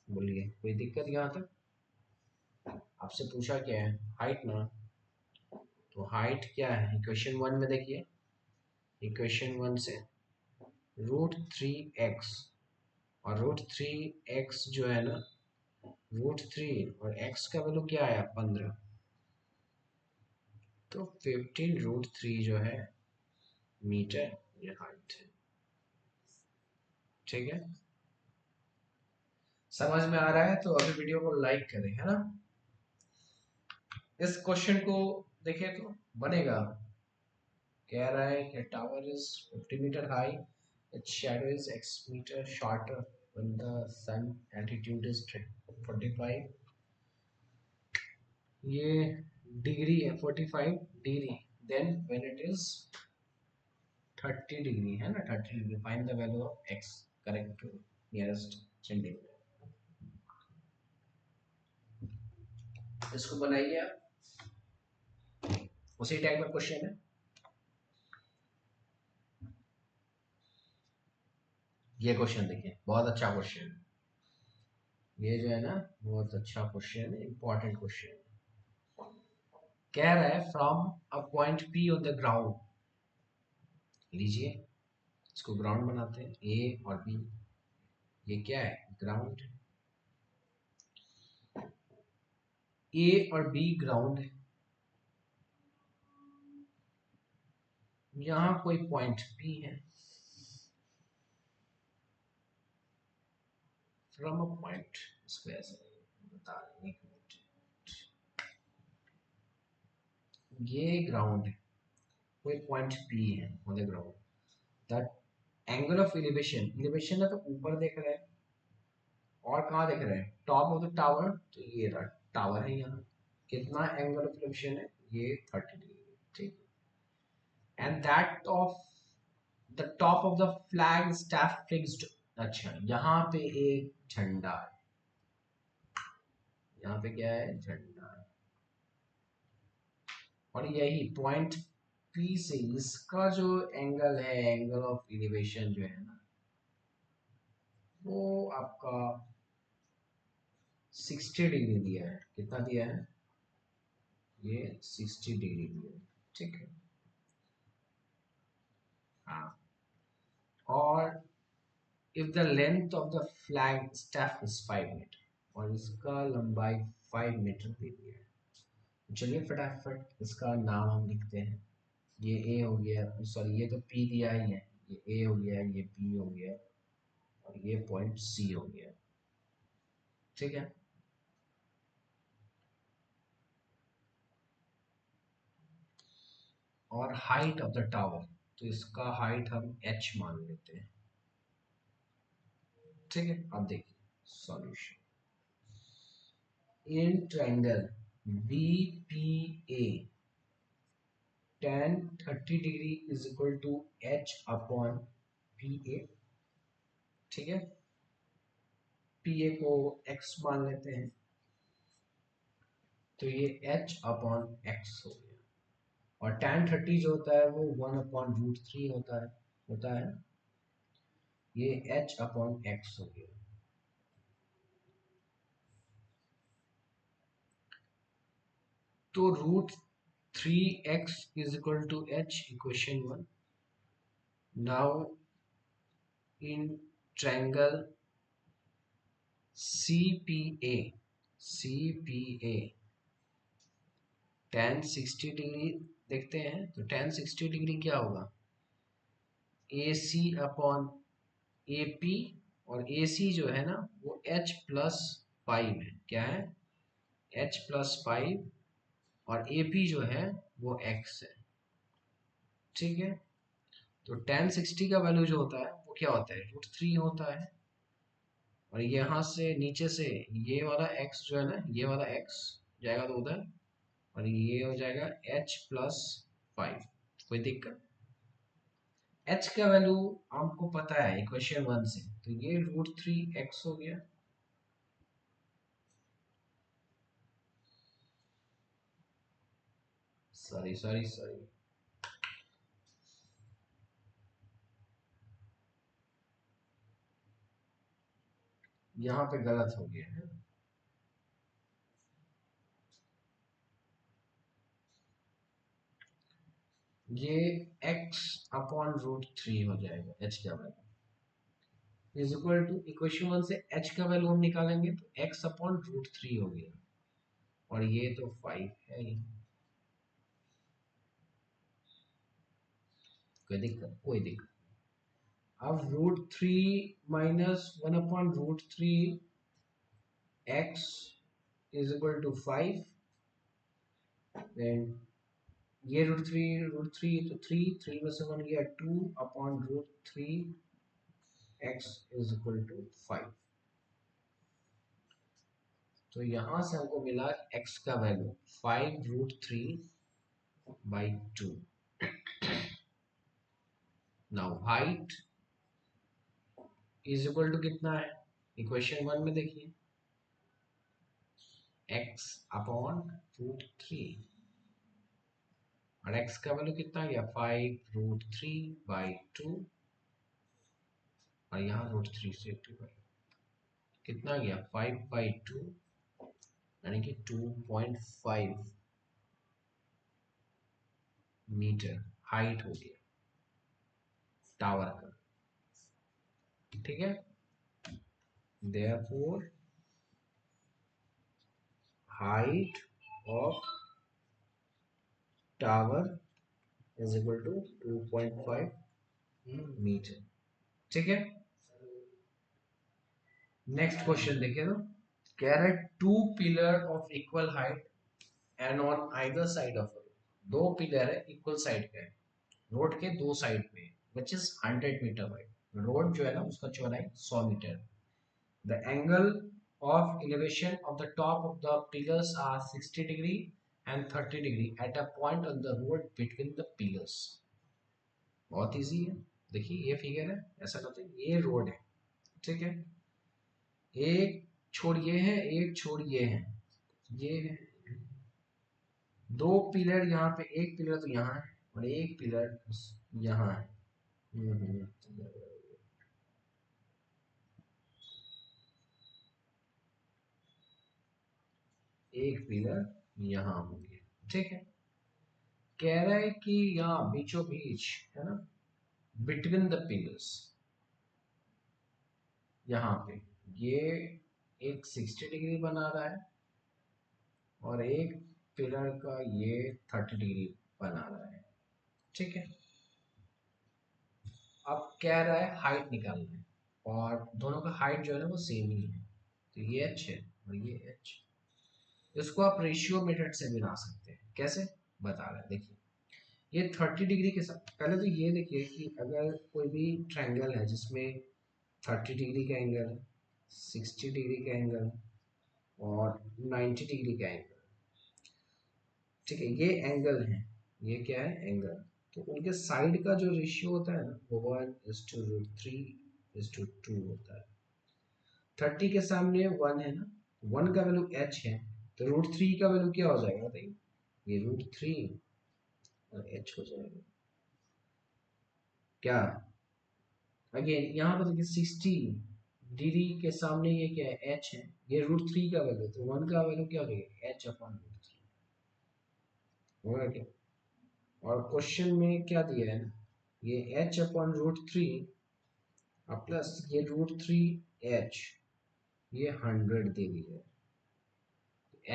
बोलिए कोई दिक्कत यहाँ तक। आपसे पूछा क्या है, हाइट ना, तो हाइट क्या है इक्वेशन 1 में देखिए, इक्वेशन 1 से √3x, और √3x जो है ना, √3 और x का वैल्यू क्या आया 15, तो 15√3 जो है मीटर, ये हाइट है, ठीक है। समझ में आ रहा है तो अभी वीडियो को लाइक करें, है ना। इस क्वेश्चन को देखें तो बनेगा, कह रहा है कि tower is 50 meter high, it's shadow is x meter shorter when the sun altitude is 45, ये डिग्री है 45 degree, then when it is 30 degree है ना, 30 degree, find the value of x correct to nearest centimeter. इसको बनाइए आप, उसी type का question है। ये क्वेश्चन देखिए, बहुत अच्छा क्वेश्चन है ये जो है ना, बहुत अच्छा क्वेश्चन है, इंपॉर्टेंट क्वेश्चन है। कह रहा है from a point P on the ground, लीजिए इसको ग्राउंड बनाते हैं, ए और बी, ये क्या है ग्राउंड, ए और बी ग्राउंड है, यहां कोई पॉइंट पी है, फ्रॉम अ पॉइंट, इसको ऐसे बता रहे हैं, एक मिनट, ये ग्राउंड है, कोई पॉइंट पी है on the ground, that angle of elevation, elevation है तो ऊपर देख रहे हैं, और कहाँ देख रहे हैं टॉप ऑफ द टावर, तो ये रहा टावर है यहाँ, कितना एंगल ऑफ एलिवेशन है, ये 30 डिग्री, ठीक है। And that of the top of the flag staff fixed, अच्छा यहाँ पे एक झंडा है, यहाँ पे क्या है झंडा है, और यही पॉइंट पी से इसका जो एंगल है, एंगल ऑफ एलिवेशन जो है ना, वो आपका 60 डिग्री दिया है, कितना दिया है, ये 60 डिग्री दिया है, ठीक है। हाँ, और if the length of the flag staff is 5 metre, और इसका लंबाई 5 मीटर दे दिया है। चलिए फटाफट इसका नाम हम लिखते हैं, ये ए हो गया, सॉरी ये तो पी दिया ही है, ये ए हो गया, ये बी हो गया, ये पॉइंट सी हो गया। ठीक है, और हाइट ऑफ द टावर, तो इसका हाइट हम h मान लेते हैं। ठीक है, अब देखिए solution. In triangle BPA tan 30 degree is equal to h upon PA। ठीक है, PA को x मान लेते हैं, तो ये h अपॉन x हो गया। और tan 30 जो होता है वो 1/√3 होता है, ये h अपॉन x हो गया। तो √3x is equal to h, equation 1। Now in triangle CPA tan 60 degree देखते हैं, तो tan 60 डिग्री क्या होगा, AC अपॉन AP, और AC जो है ना वो h+5 है। क्या है, h+5, और AP जो है वो x है। ठीक है, तो tan 60 का वैल्यू जो होता है वो क्या होता है, √3 होता है। और यहाँ से नीचे से ये वाला x जो है ना, ये वाला x जाएगा तो उधर, और ये हो जाएगा h+5। कोई दिक्कत, h का वैल्यू आपको पता है इक्वेशन 1 से, तो ये √3x हो गया। सॉरी सॉरी सॉरी, यहाँ पे गलत हो गया है। ये x अपॉन √3 हो जाएगा, h का value is equal to equation 1 से h का वैल्यू हम निकालेंगे तो x अपॉन √3 हो गया, और ये तो 5 है ही। कोई दिक्कत। अब √3 - 1/√3x is equal to 5। Then ये √3 तो 3 में से 1 गया 2/√3x इज इक्वल टू 5। तो यहां से हमको मिला x का value 5√3/2। Now height is equal to कितना है, इक्वेशन 1 में देखिए x अपॉन √3, और x का वैल्यू कितना गया 5√3/2, और यहाँ √3 से डिवाइड कितना गया 5/2, यानी कि 2.5 मीटर हाइट हो गया टावर का। ठीक है, therefore height of tower is equal to 2.5 metre. ठीक है, नेक्स्ट क्वेश्चन देखिए, तो कह रहा है 2 pillar of equal height and on either side of road. 2 pillar है इक्वल साइड का है, रोड के 2 साइड पे, which is 100 metre wide. Road जो है ना उसका चौड़ाई 100 metre. The angle of elevation of the top of the pillars are 60 degree and 30 degree at a point on the road between the pillars। बहुत easy है, देखिए ये फिगर है, ऐसा करते हैं, ये रोड है। ठीक है, एक छोर ये है, एक छोर ये है, ये है। 2 पिलर यहाँ पे, एक पिलर तो यहाँ है और एक पिलर यहाँ है। एक पिलर यहाँ हो गया। ठीक है, कह रहा है कि यहाँ बीचों बीच है ना, बिटवीन द पिलर्स, यहाँ पे ये एक 60 डिग्री बना रहा है और एक पिलर का ये 30 डिग्री बना रहा है। ठीक है, अब कह रहा है हाइट निकालना है। और दोनों का हाइट जो है ना वो सेम ही है, तो ये h है और ये h। इसको आप रेशियो मेथड से भी बना सकते हैं। कैसे बता रहे हैं, देखिए ये 30 डिग्री के साथ, पहले तो ये देखिए कि अगर कोई भी ट्रायंगल है जिसमें 30 डिग्री का एंगल, 60 डिग्री का एंगल और 90 डिग्री का एंगल, ठीक है, ये एंगल है, ये क्या है एंगल, तो उनके साइड का जो रेशियो होता है ना वो 1:√3:2 होता है। 30 के सामने 1 है ना, 1 का वैल्यू h है, तो √3 का वैल्यू क्या हो जाएगा बताइए, ये √3 और h हो जाएगा क्या। अगेन यहाँ पर देखिए 60 डिग्री के सामने ये क्या है h है, ये √3 का वैल्यू, तो 1 का वैल्यू क्या हो जाएगा h/√3 होगा क्या। और क्वेश्चन में क्या दिया है ना, ये h/√3 प्लस ये √3h, ये 100 दे दिया है,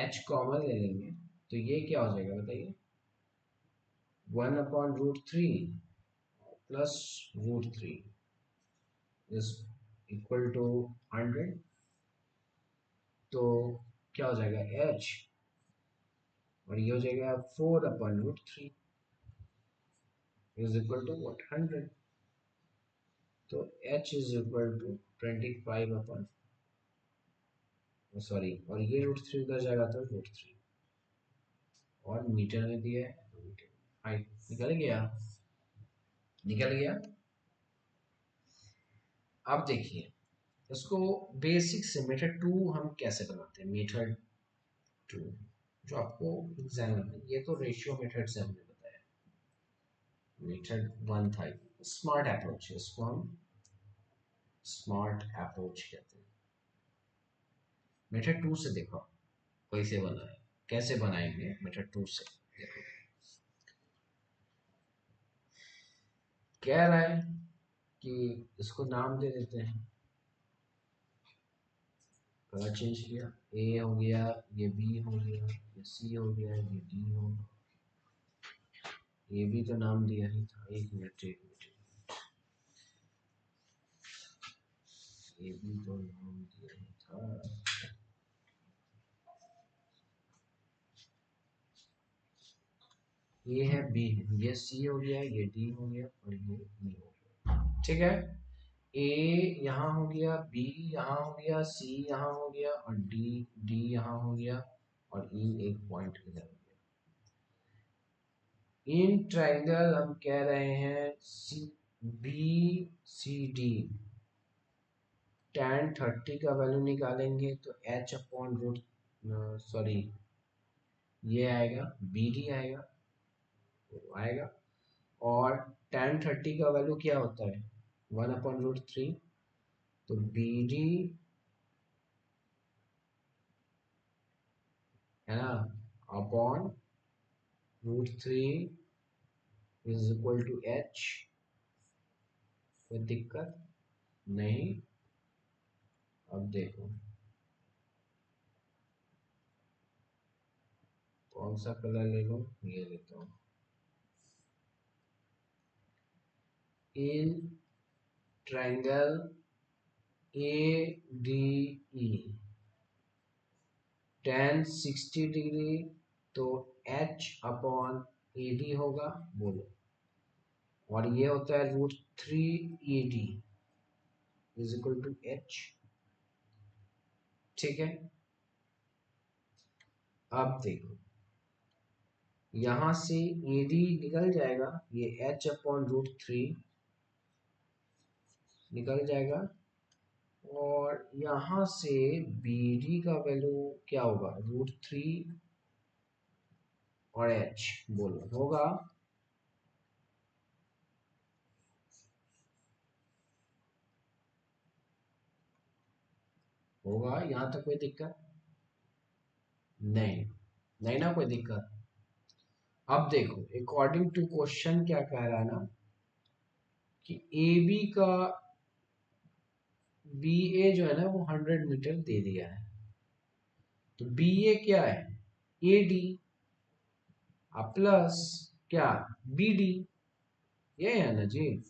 h कॉमन ले लेंगे तो ये क्या हो जाएगा बताइए, 1/√3 प्लस √3 इज इक्वल टू 100, तो क्या हो जाएगा h, और ये हो जाएगा 4/√3 इज इक्वल टू व्हाट 100, तो h is equal to 25 sorry, और ये √3 उधर जाएगा तो √3, और मीटर में दिया है तो मीटर हाइट निकल गया, निकल गया। अब देखिए इसको बेसिक से मेथड 2 हम कैसे बनाते हैं, मेथड 2 जो आपको एग्जाम में, ये तो रेशियो मेथड से हमने बताया, मेथड 1 था, स्मार्ट अप्रोच है, इसको हम स्मार्ट अप्रोच कहते हैं। मेथड 2 से देखो कैसे बनाए, कैसे बनाएंगे मेथड 2 से, देखो कह रहा है कि इसको नाम दे देते हैं, कलर चेंज किया, ए हो गया, ये बी हो गया, ये सी हो गया, ये डी हो गया, ये भी तो नाम दिया ही था, एक मिनट एक मिनट, ये भी तो नाम दिया ही था, ये है बी है, ये सी हो गया, ये डी हो गया और ये ई हो गया, ठीक है। ए यहाँ हो गया, बी यहाँ हो गया, सी यहाँ हो गया और डी डी यहाँ हो गया और ई एक पॉइंट इधर हो गया। इन ट्राइंगल हम कह रहे हैं C B C D, tan 30 का वैल्यू निकालेंगे तो h/रूट, सॉरी ये आएगा बी डी आएगा, आएगा, और tan 30 का वैल्यू क्या होता है 1/√3, तो बी डी है ना upon √3 is equal to h, कोई दिक्कत नहीं। अब देखो कौन सा कलर ले लो, ये लेता हूँ, इन triangle A D E tan 60 degree, तो h/AD होगा, बोलो, और ये होता है √3 AD is equal to h, ठीक है। अब देखो यहां से AD निकल जाएगा, ये h/√3 निकल जाएगा, और यहां से BD का वैल्यू क्या होगा √3 और h, बोलो होगा, होगा, यहां तक कोई दिक्कत नहीं, नहीं ना कोई दिक्कत। अब देखो अकॉर्डिंग टू क्वेश्चन क्या कह रहा है ना कि ए बी का, बी ए जो है ना वो 100 मीटर दे दिया है, तो बी ए क्या है ए डी प्लस क्या बी डी, ये है ना जी।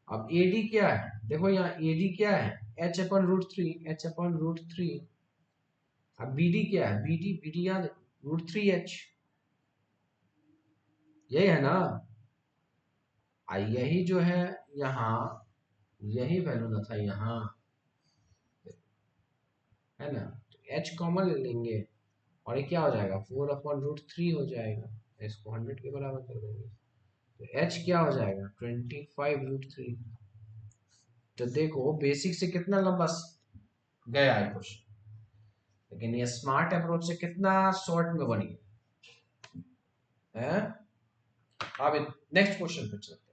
अब AD क्या है, देखो यहाँ AD क्या है, h/√3, h/√3। अब BD क्या है, BD यहाँ √3h, यही है ना। यही जो है यहाँ, यही वैल्यू ना था यहाँ, है ना। तो h कॉमन ले लेंगे और ये क्या हो जाएगा, 4/√3 हो जाएगा। इसको 100 के बराबर कर देंगे तो h क्या हो जाएगा, 25√3। तो देखो बेसिक से कितना लंबा गया है क्वेश्चन, लेकिन ये स्मार्ट अप्रोच से कितना शॉर्ट में बनी है। अब नेक्स्ट क्वेश्चन पे चलते हैं।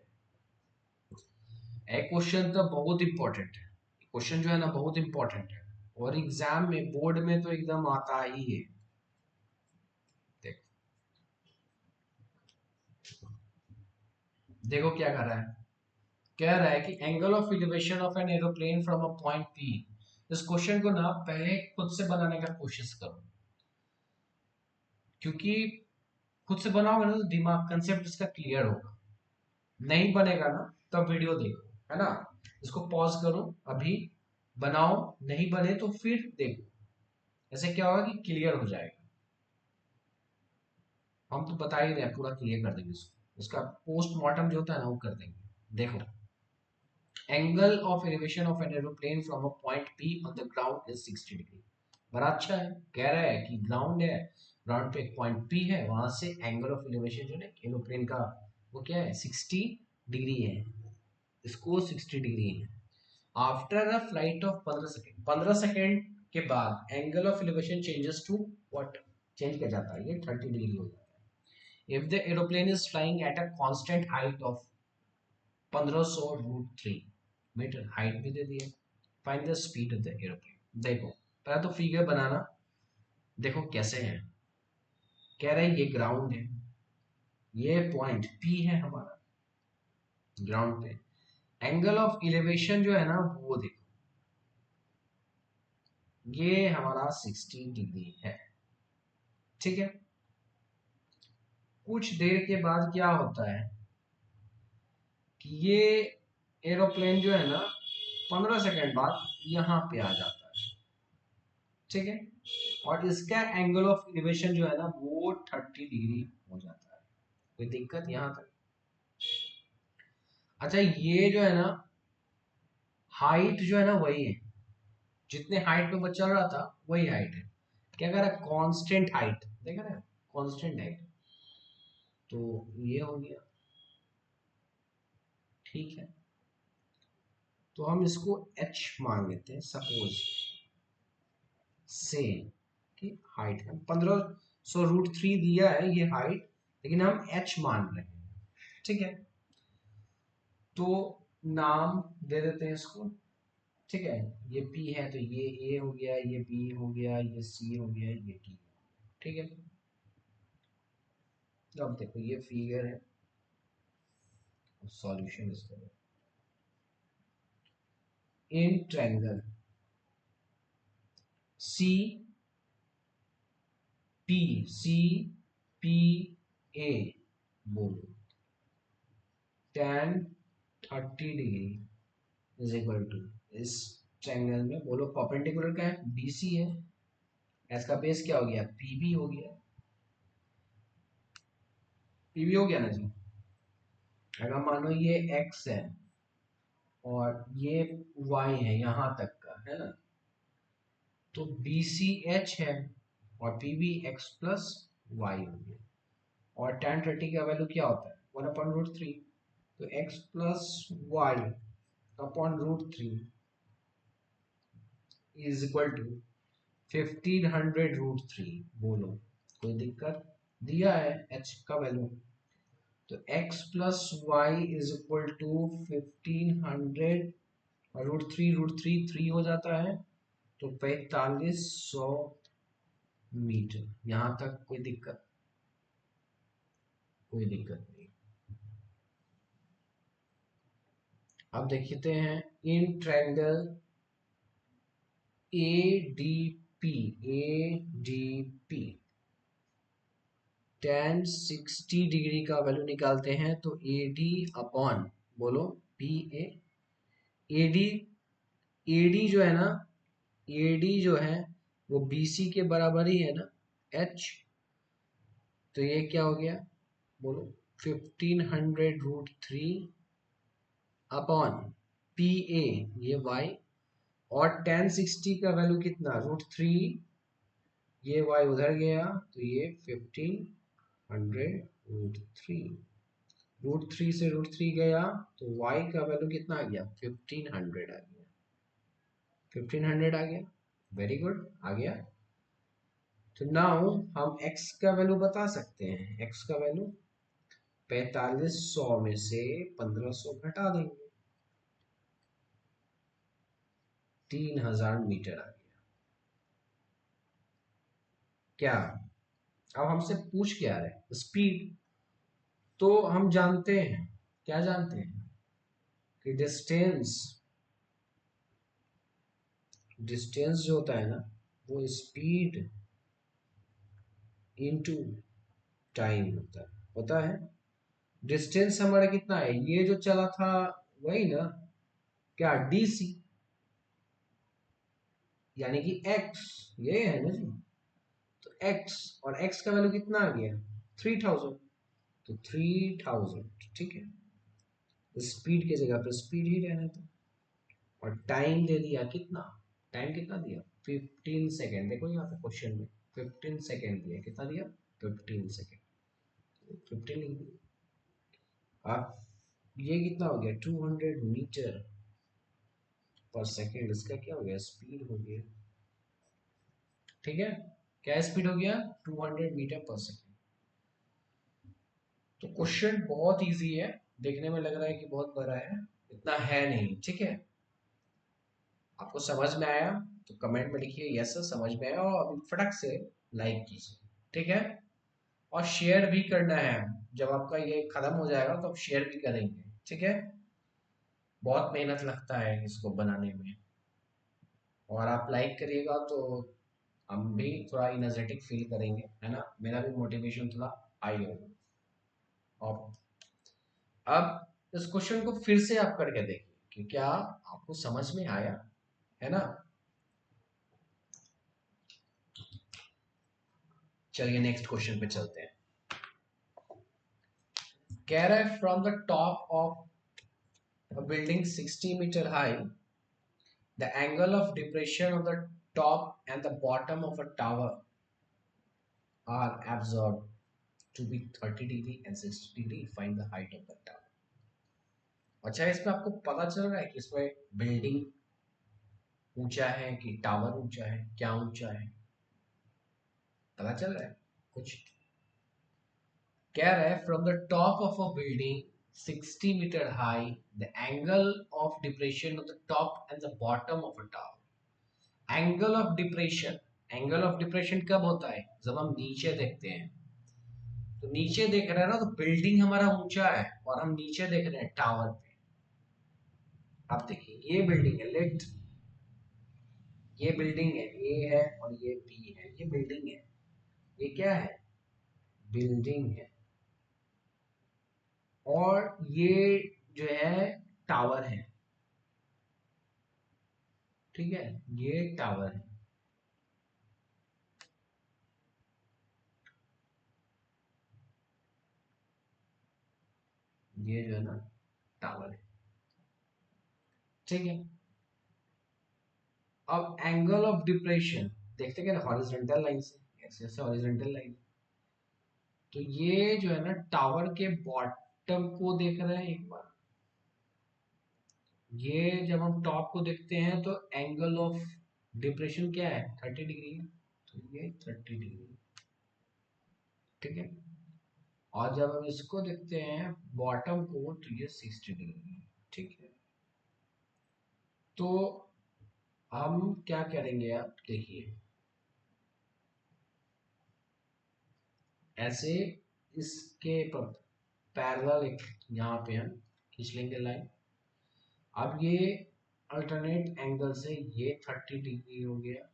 एक क्वेश्चन तो बहुत इंपॉर्टेंट है, क्वेश्चन जो है ना बहुत इंपॉर्टेंट है और एग्जाम में बोर्ड में तो एकदम आता ही है। देखो देखो क्या कर रहा है, कह रहा है कि angle of elevation of an aeroplane from a point P. इस क्वेश्चन को ना पहले खुद से बनाने का कोशिश करो, क्योंकि खुद से बनाओगे ना तो दिमाग कंसेप्ट इसका क्लियर होगा। नहीं बनेगा ना तब वीडियो देखो, है ना। इसको पॉज करो अभी, बनाओ, नहीं बने तो फिर देखो, ऐसे क्या होगा कि क्लियर हो जाएगा। हम तो बता ही रहे हैं, पूरा क्लियर कर देंगे इसको, इसका पोस्टमार्टम जो होता है ना वो कर देंगे। देखो, angle of elevation of an aeroplane from a point P on the ground is 60 degree. बड़ा अच्छा है, कह रहा है कि ग्राउंड है, ग्राउंड पे एक पॉइंट पी है, वहां से एंगल ऑफ एलिवेशन जो है एरोप्लेन का वो क्या है, 60 डिग्री है। इसको 60 डिग्री है। After a flight of 15 second, 15 second के बाद angle of elevation changes to what, change किया जाता है, ये 30 डिग्री हो जाता है। If the aeroplane is flying at a constant height of 1500√3 metre, height भी दे दिया। Find the speed of the aeroplane. देखो पहले तो फिगर बनाना, देखो कैसे है। कह रहे हैं ये ग्राउंड है, ये पॉइंट पी है हमारा ग्राउंड पे। एंगल ऑफ इलेवेशन जो है ना वो देखो, ये हमारा 60 डिग्री है, ठीक है। कुछ देर के बाद क्या होता है कि ये एरोप्लेन जो है ना 15 सेकेंड बाद यहाँ पे आ जाता है, ठीक है। और इसका एंगल ऑफ इलिवेशन जो है ना वो 30 डिग्री हो जाता है। कोई दिक्कत यहाँ तक। अच्छा ये जो है ना हाइट जो है ना वही है, जितने हाइट पे वो चल रहा था वही हाइट है। क्या कह रहा है, कांस्टेंट हाइट, देख रहे हैं कांस्टेंट हाइट। तो ये हो गया, ठीक है। तो हम इसको h मान लेते हैं, सपोज से कि हाइट है 1500√3 दिया है ये हाइट, लेकिन हम h मान रहे हैं, ठीक है। तो नाम दे देते हैं इसको, ठीक है। ये P है तो ये A हो गया, ये B हो गया, ये C हो गया, ये D, ठीक है। तो अब देखो ये फिगर है, सॉल्यूशन इसका in triangle C P, C P A, बोलो tan 30 degree is equal to, इस ट्रायंगल में बोलो परपेंडिकुलर क्या है, BC है। इसका बेस क्या हो गया, PB हो गया, PB हो गया ना जी। अगर मान लो ये x है और ये y है यहाँ तक का, है ना। तो BC h है और PB x प्लस y हो गया। और tan 30 का वैल्यू क्या होता है, 1/√3। तो x plus Y upon √3 is equal to 1500√3। बोलो कोई दिक्कत, दिया है h का वैल्यू। तो x plus Y is equal to 1500 और √3 3 हो जाता है, तो 4500 मीटर। यहां तक कोई दिक्कत, कोई दिक्कत नहीं। अब देखते हैं in triangle ADP, ADP tan 60 degree का वैल्यू निकालते हैं तो AD अपॉन बोलो PA, एडी एडी जो है ना, एडी जो है वो बीसी के बराबर ही है ना, एच। तो ये क्या हो गया बोलो, 1500√3 अपॉन पी ए, ये वाई, और 1060 का वैल्यू कितना, √3, ये वाई उधर गया तो ये 1500√3, √3 से √3 गया तो वाई का वैल्यू कितना आ गया, 1500 आ गया, 1500 आ गया। वेरी गुड, आ गया। तो नाउ हम x का वैल्यू बता सकते हैं, x का वैल्यू 4500 में से 1500 घटा देंगे, 3000 मीटर आ गया। क्या, अब हमसे पूछ क्या रहे, स्पीड। तो हम जानते हैं, क्या जानते हैं कि डिस्टेंस, डिस्टेंस जो होता है ना वो स्पीड इनटू टाइम होता है। डिस्टेंस हमारा कितना है, ये जो चला था वही ना, क्या, डीसी, यानी कि x, ये है ना जी। तो x, और x का वैल्यू कितना आ गया, 3000, तो 3000, ठीक है। स्पीड की जगह पर स्पीड ही रहने दो, और टाइम दे दिया कितना, टाइम कितना दिया, 15 सेकेंड। देखो यहाँ पे क्वेश्चन में 15 सेकेंड दिया, कितना दिया, 15 सेकेंड, 15 लिख दिया। आप ये कितना हो गया, 200 मीटर पर सेकेंड, इसका क्या हो गया, स्पीड हो गया, ठीक है। क्या स्पीड हो गया, 200 मीटर पर सेकेंड। तो क्वेश्चन बहुत इजी है, देखने में लग रहा है कि बहुत बड़ा है, इतना है नहीं, ठीक है। आपको समझ में आया तो कमेंट में लिखिए यस सर समझ में आया, और अभी फटक से लाइक कीजिए, ठीक है। और शेयर भी करना है, जब आपका ये खत्म हो जाएगा तो आप शेयर भी करेंगे, ठीक है। बहुत मेहनत लगता है इसको बनाने में, और आप लाइक करिएगा तो हम भी थोड़ा इनर्जेटिक फील करेंगे, है ना, मेरा भी मोटिवेशन थोड़ा हाई होगा। और अब इस क्वेश्चन को फिर से आप करके देखिए कि क्या आपको समझ में आया, है ना। चलिए नेक्स्ट क्वेश्चन पे चलते हैं। कह रहा है from the top of a building 60 metre high, the angle of depression of the top and the bottom of a tower are observed to be 30 degree and 60 degree. Find the height of the tower. अच्छा, इसमें आपको पता चल रहा है कि इसमें building ऊंचा है कि टावर ऊंचा है, क्या ऊंचा है, पता चल रहा है कुछ। कह रहा है from the top of a building 60 metre high, the angle of depression of the top and the bottom of a tower. Angle of depression, angle of depression कब होता है, जब हम नीचे देखते हैं। तो नीचे देख रहे हैं ना, तो बिल्डिंग हमारा ऊंचा है और हम नीचे देख रहे हैं टावर पे। आप देखिए ये बिल्डिंग है, लेफ्ट, ये बिल्डिंग है, ए है और ये बी है, ये बिल्डिंग है, ये क्या है, बिल्डिंग है। और ये जो है टावर है, ठीक है, ये टावर है। ये जो है ना टावर है, ठीक है। अब एंगल ऑफ डिप्रेशन देखते क्या, हॉरिजॉन्टल लाइन से, ऐसे ऐसे हॉरिजॉन्टल लाइन। तो ये जो है ना टावर के बॉटम को देख रहे हैं एक बार, ये जब हम टॉप को देखते हैं तो एंगल ऑफ डिप्रेशन क्या है, 30 डिग्री है, तो ये 30 डिग्री, ठीक है। और जब हम इसको देखते हैं बॉटम को तो ये 60 डिग्री, ठीक है। तो हम क्या करेंगे, आप देखिए ऐसे इसके पैरेलल एक यहाँ पे हम खींच लेंगे लाइन। अब ये अल्टरनेट एंगल से ये 30 डिग्री हो गया,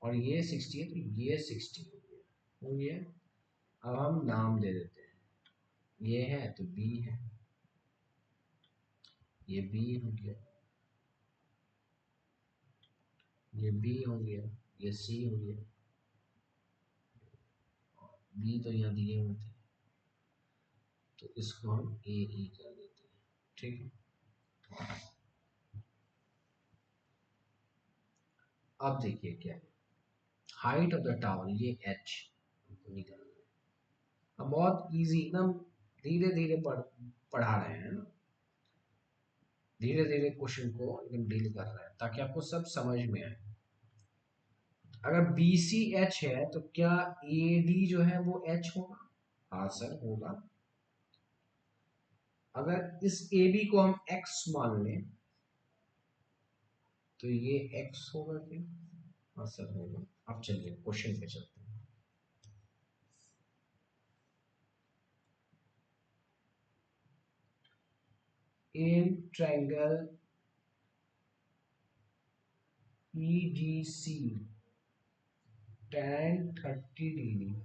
और ये 60 है तो ये 60 हो गया। अब हम नाम दे देते हैं, ये है तो बी है, ये बी हो गया, ये बी हो गया, ये सी हो गया, बी तो यहाँ दिए हुए थे, तो इसको हम ए ई कर देते हैं। ठीक है, अब देखिए क्या है, हाइट ऑफ द टावर ये एच निकालना है। अब बहुत इजी, एकदम धीरे धीरे पढ़ा रहे हैं ना, धीरे धीरे क्वेश्चन को एकदम डील कर रहे हैं ताकि आपको सब समझ में आए। अगर बी सी एच है तो क्या ए डी जो है वो एच होगा? हाँ सर होगा। अगर इस ए बी को हम एक्स मान लें तो ये एक्स होगा क्या? हाँ सर होगा। अब चलिए क्वेश्चन पे चलते हैं। In triangle EDC tan 30 degree,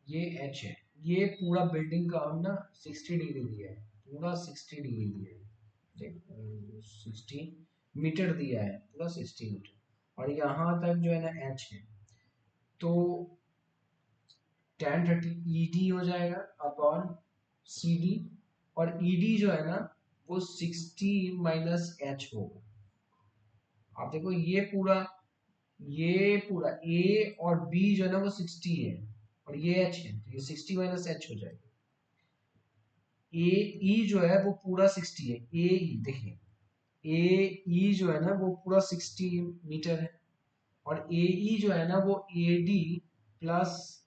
ये एच है, ये पूरा बिल्डिंग का हम ना 60 डिग्री दिया है, पूरा 60 डिग्री दिया है, 60 मीटर दिया है, पूरा 60 मीटर, और यहाँ तक जो है ना एच है, तो tan 30 ED हो जाएगा अपॉन CD, और ED जो है ना वो 60 माइनस एच होगा। आप देखो ये पूरा A और B जो है ना वो 60 है, और ये H है, तो ये 60 माइनस एच हो जाएगा। ए ई जो है वो पूरा 60 है, ए ई देखिए, ए ई जो है ना वो पूरा 60 मीटर है, और ए ई जो है ना वो ए डी प्लस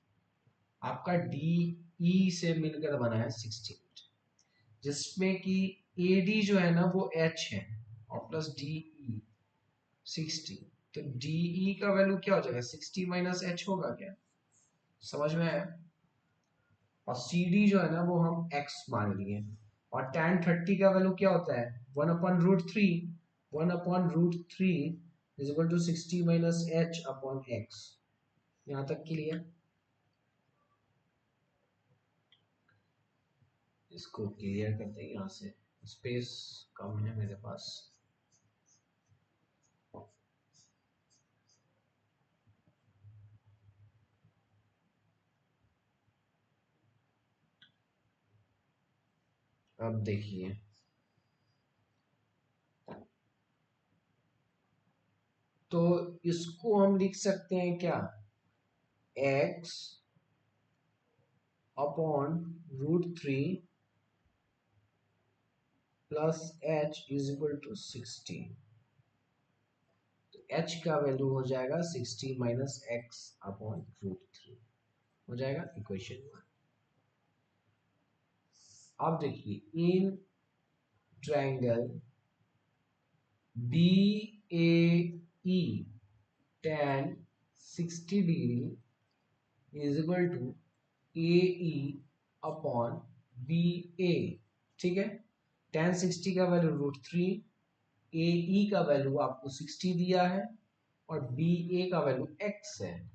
आपका डी ई से मिलकर बना है 60 मीटर, जिसमें कि ए डी जो है ना वो एच है, और प्लस डी ई 60, तो डी ई का वैल्यू क्या हो जाएगा? 60 माइनस एच होगा क्या? समझ में आया? और सी डी जो है ना वो हम x मान लिए, और tan 30 का वैल्यू क्या होता है? 1/√3, 1/√3 is equal to 60 minus H upon X. यहाँ तक क्लियर? इसको क्लियर करते हैं, यहाँ से स्पेस कम है मेरे पास। अब देखिए, तो इसको हम लिख सकते हैं क्या? x upon √3 plus H is equal to 60। h का वैल्यू हो जाएगा 60 माइनस एक्स अपॉन √3, हो जाएगा इक्वेशन 1। अब देखिए, in triangle B A E tan 60 degree is equal to A E upon B A. ठीक है, tan 60 का वैल्यू √3, ए ई का वैल्यू आपको 60 दिया है, और बी ए का वैल्यू x है,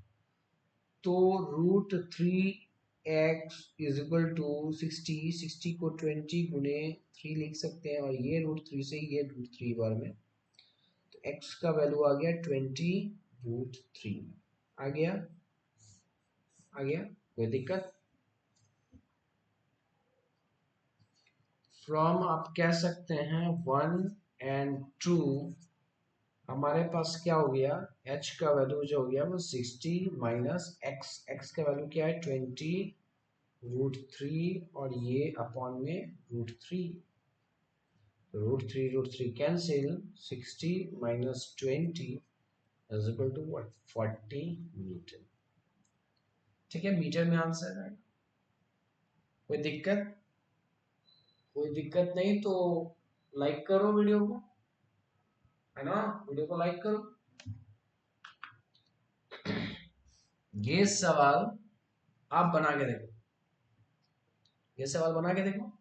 तो √3x इज इक्वल टू 60 को 20 गुने 3 लिख सकते हैं, और ये √3 से ये √3 बार में, तो x का वैल्यू आ गया 20√3। आ गया? आ गया? कोई दिक्कत? फ्रॉम आप कह सकते हैं 1 एंड 2, हमारे पास क्या हो गया? h का वैल्यू जो हो गया वो 60 माइनस x, x का वैल्यू क्या है? 20√3, और ये अपॉन में √3, √3 cancel, 60 minus 20 is equal to what? 40 metre. ठीक है, मीटर में आंसर है। कोई दिक्कत? कोई दिक्कत नहीं तो लाइक करो वीडियो को, है ना? वीडियो को लाइक करो। ये सवाल आप बना के देखो, ये सवाल बना के देखो।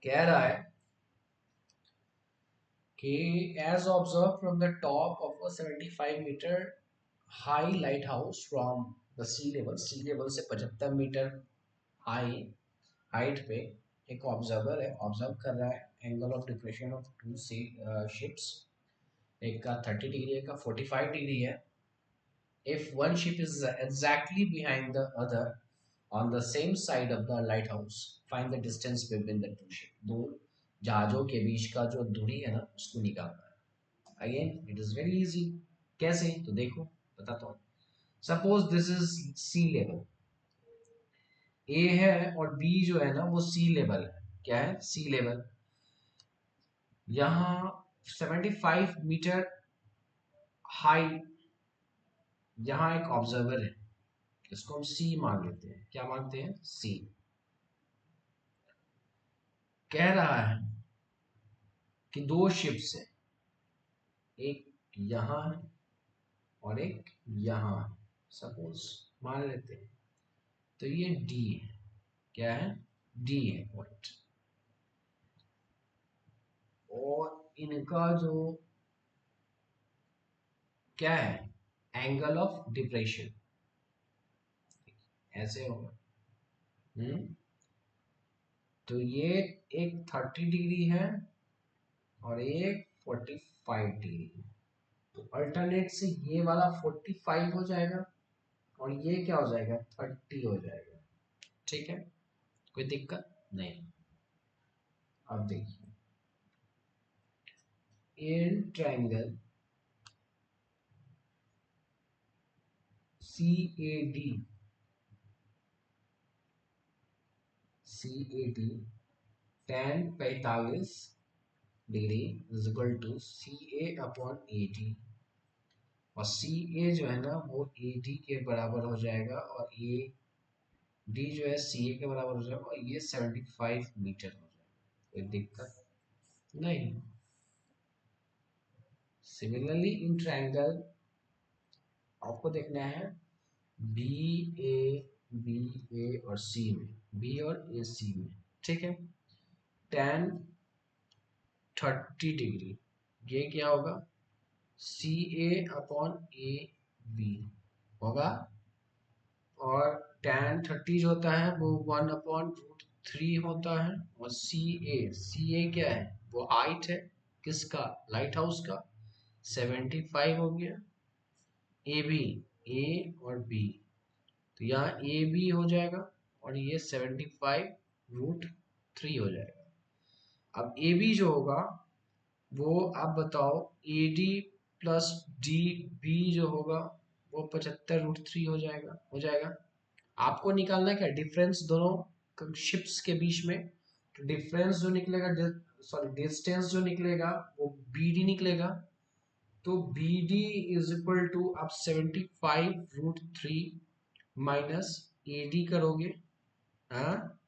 कह रहा है कि as observe from the top of a 75 metre high lighthouse from the sea level, sea level से 75 मीटर हाई, हाइट पे एक ऑब्जर्वर है, ऑब्जर्व कर रहा है angle of depression of two ships. एक का 30 डिग्री, एक का 45 डिग्री है। If one ship is exactly behind the other on the same side of the lighthouse, find the distance between the two ships. दो जहाजों के बीच का जो दूरी है ना, उसको निकालना है। Again, it is very easy. कैसे? तो देखो, बताता हूँ। Suppose this is sea level. A है और B जो है ना वो sea level है। क्या है? sea level। यहाँ 75 मीटर हाई यहाँ एक ऑब्जर्वर है, इसको हम सी मान लेते हैं। क्या मानते हैं? सी। कह रहा है कि दो शिप्स है, एक यहां है और एक यहां है, सपोज मान लेते हैं। तो ये डी है। क्या है? डी है पॉइंट। और इनका जो क्या है, एंगल ऑफ डिप्रेशन ऐसे होगा। तो ये एक 30 डिग्री है और एक 45 डिग्री है। तो अल्टरनेट से ये वाला 45 हो जाएगा और ये क्या हो जाएगा? 30 हो जाएगा। ठीक है, कोई दिक्कत नहीं। अब देखिए, in triangle C A D, C A D tan 45 degree is equal to C A upon A D. और सी ए जो है ना वो ए डी के बराबर हो जाएगा और ए डी जो है सी ए के बराबर हो जाएगा और ये 75 मीटर हो जाएगा। कोई दिक्कत नहीं। सिमिलरली इन ट्रायंगल आपको देखना है बी ए, बी ए और सी में, बी और ए सी में। ठीक है, tan 30 डिग्री ये क्या होगा? सी ए अपॉन ए बी होगा। और tan 30 जो होता है वो 1/√3 होता है। और सी ए क्या है? वो हाइट है किसका? लाइट हाउस का। 75 हो गया। ए बी, ए और बी, तो यहाँ ए बी हो जाएगा और ये 75√3 हो जाएगा। अब ए बी जो होगा वो आप बताओ, A D plus D B जो होगा वो 75√3 हो जाएगा। आपको निकालना क्या? डिफरेंस दोनों शिप्स के बीच में। तो डिफरेंस जो निकलेगा, सॉरी डिस्टेंस जो निकलेगा वो बी डी निकलेगा। तो B D is equal to आप 75√3 माइनस ए डी करोगे। हाँ,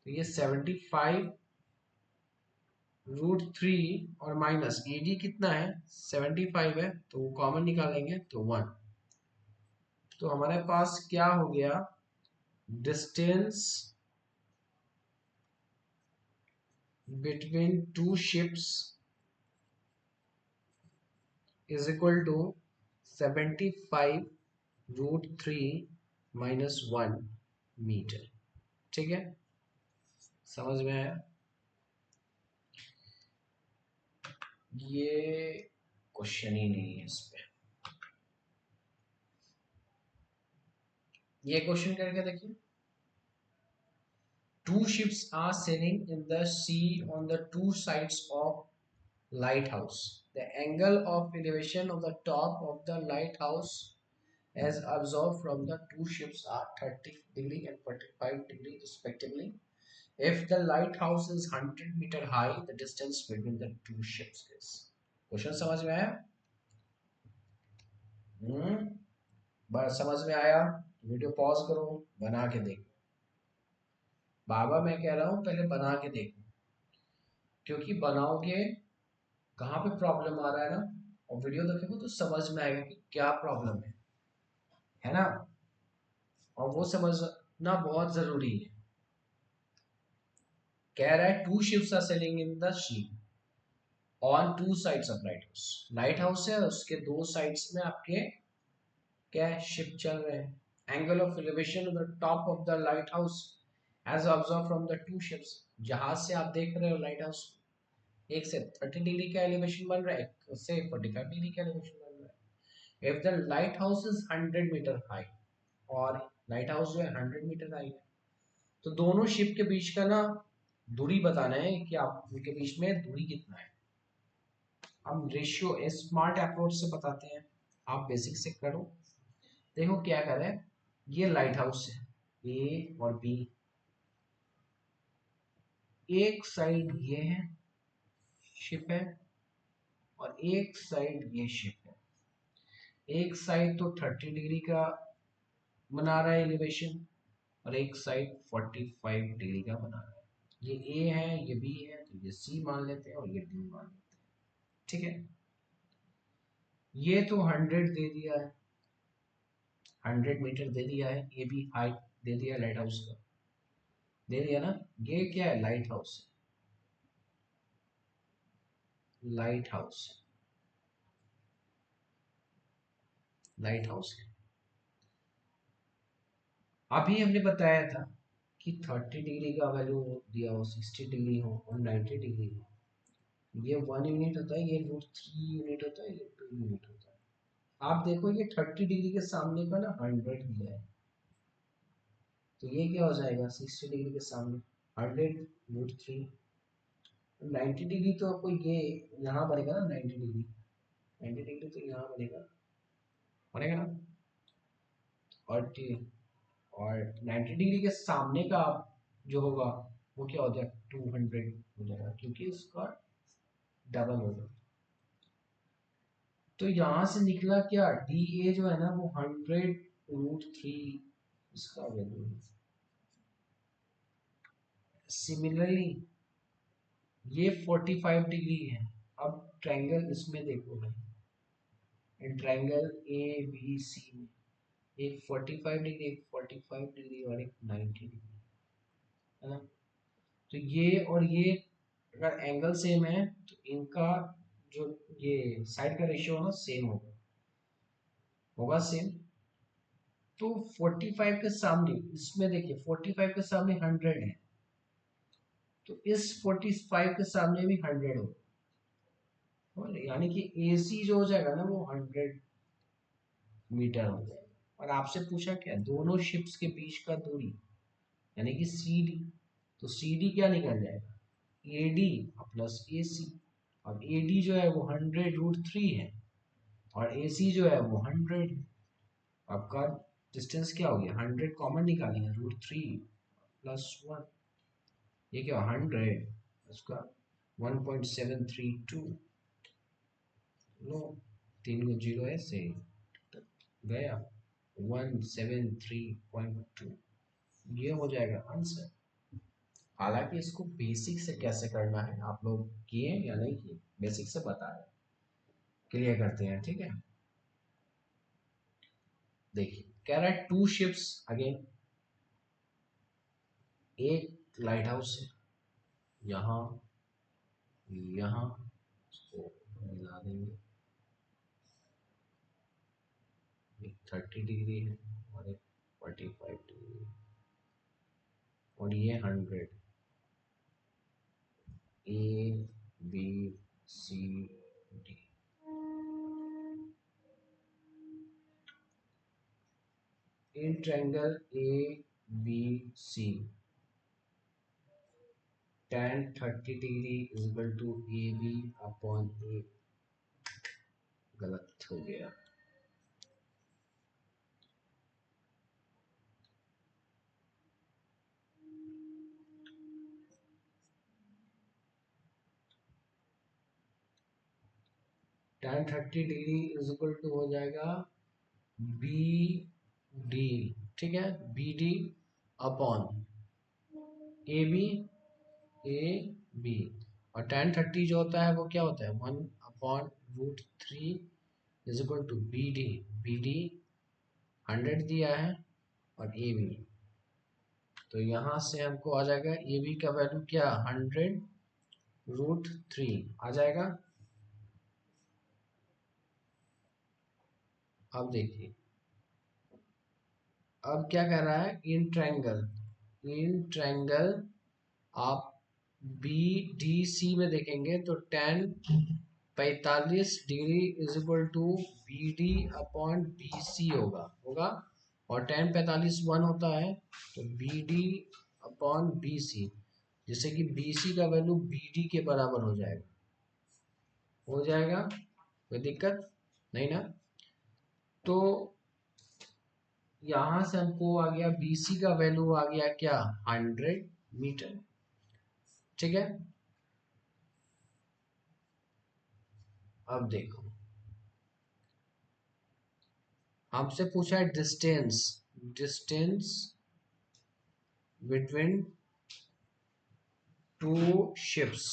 तो ये 75√3 और माइनस ए डी कितना है? 75 है, तो वो कॉमन निकालेंगे तो 1। तो हमारे पास क्या हो गया? Distance between two ships is equal to 75√3 minus 1 metre. ठीक है, समझ में आया? ये क्वेश्चन ही नहीं है इस पे। ये क्वेश्चन करके देखिए। Two ships are sailing in the sea on the two sides of lighthouse. The angle of elevation of the top of the lighthouse as observed from the two ships are 30 degree and 45 degree respectively. If the lighthouse is 100 meter high, the distance between the two ships is. Question समझ में आया? बस समझ में आया? Video pause करो, बना के देखो। बाबा मैं कह रहा हूँ पहले बना के देखो, क्योंकि बनाओगे कहाँ पे प्रॉब्लम आ रहा है ना, और वीडियो देखोगे तो समझ में आएगा कि क्या प्रॉब्लम है ना। और वो समझना बहुत जरूरी है। कह रहा है two ships are sailing in the sea on two sides of lighthouse. Lighthouse है, उसके दो साइड्स में आपके क्या शिप चल रहे हैं। Angle of elevation of the top of the lighthouse as observe from the two ships, जहाज से आप देख रहे हो लाइट हाउस, एक से 30 डिग्री का एलिवेशन बन रहा है, एक से 45 डिग्री का एलिवेशन बन रहा है। If the lighthouse is 100 metre high, और लाइट हाउस जो है 100 मीटर हाई है, तो दोनों शिप के बीच का ना दूरी बताना है कि आप उनके बीच में दूरी कितना है। हम रेशियो स्मार्ट अप्रोच से बताते हैं, आप बेसिक से करो। देखो क्या करें, ये लाइट हाउस है ए और बी, एक साइड ये है शिप है और एक साइड ये शिप है। एक साइड तो 30 डिग्री का बना रहा है एलिवेशन, और एक साइड 45 डिग्री का बना रहा है। ये ए है, ये बी है, तो ये सी मान लेते हैं और ये डी मान लेते हैं। ठीक है, ये तो 100 दे दिया है, 100 मीटर दे दिया है, ये भी हाइट दे दिया लाइट हाउस का, दे दिया ना। ये क्या है, light house, lighthouse, lighthouse है। अभी हमने बताया था कि 30 डिग्री का वैल्यू दिया हो, 60 डिग्री हो और 90 डिग्री हो, ये 1 यूनिट होता है, ये √3 यूनिट होता है, ये 2 यूनिट होता है। आप देखो ये 30 डिग्री के सामने का ना 100 दिया है, तो ये क्या हो जाएगा, 60 डिग्री के सामने 100 √3। 90 डिग्री तो आपको ये यहाँ बनेगा ना, 90 डिग्री, 90 डिग्री तो यहाँ बनेगा, बनेगा ना। और और 90 डिग्री के सामने का जो होगा वो क्या हो जाएगा, 200 हो जाएगा, क्योंकि उसका डबल होगा। तो यहाँ से निकला क्या, डी ए जो है ना वो 100 √3 इसका वैल्यू है। सिमिलरली ये 45 डिग्री है। अब ट्रायंगल इसमें देखो भाई, ट्रायंगल ए बी सी में एक 45 डिग्री, एक 45 डिग्री और एक 90 डिग्री, है ना। तो ये और ये अगर एंगल सेम है तो इनका जो ये साइड का रेशियो है ना सेम होगा, होगा सेम। तो 45 के सामने, इसमें देखिए 45 के सामने 100 है, तो इस 45 के सामने भी 100 होगा, यानी कि AC जो हो जाएगा ना वो 100 मीटर हो जाएगा। और आपसे पूछा क्या, दोनों शिप्स के बीच का दूरी यानी कि CD, तो CD क्या निकल जाएगा, AD प्लस AC। अब AD जो है वो 100 √3 है और AC जो है वो 100 है। आपका डिस्टेंस क्या हो गया, 100 कॉमन निकालेंगे, √3 प्लस 1, ये क्या 100, उसका 1.732, लो 3 को 0 ऐसे गया, 173.2, ये हो जाएगा आंसर। हालांकि इसको बेसिक से कैसे करना है आप लोग किए या नहीं किए, बेसिक से बता रहे, क्लियर करते हैं, ठीक है। देखिए कह रहा है 2 शिप्स अगेन, एक लाइट हाउस है यहाँ, यहाँ इसको मिला देंगे, एक 30 डिग्री है और एक 45 डिग्री, और ये 100, A B C D. In triangle A B C tan 30 degree is equal to A B upon A, गलत हो गया, tan 30 degree is equal to हो जाएगा बी डी, ठीक है, B D upon A B, A B, और tan 30 जो होता है वो क्या होता है 1/√3 is equal to B D, B D 100 दिया है और ए बी, तो यहाँ से हमको आ जाएगा ए बी का वैल्यू क्या 100 √3 आ जाएगा। अब देखिए, अब क्या कह रहा है, इन ट्रायंगल इन ट्रायंगल आप बी डी सी में देखेंगे तो tan 45 degree is equal to B D upon B C होगा और tan 45 1 होता है तो B D upon B C, जिससे कि बी सी का वैल्यू बी डी के बराबर हो जाएगा। कोई दिक्कत नहीं ना। तो यहां से हमको आ गया बी सी का वैल्यू आ गया क्या 100 मीटर। ठीक है, अब देखो हमसे पूछा है distance, distance between two ships,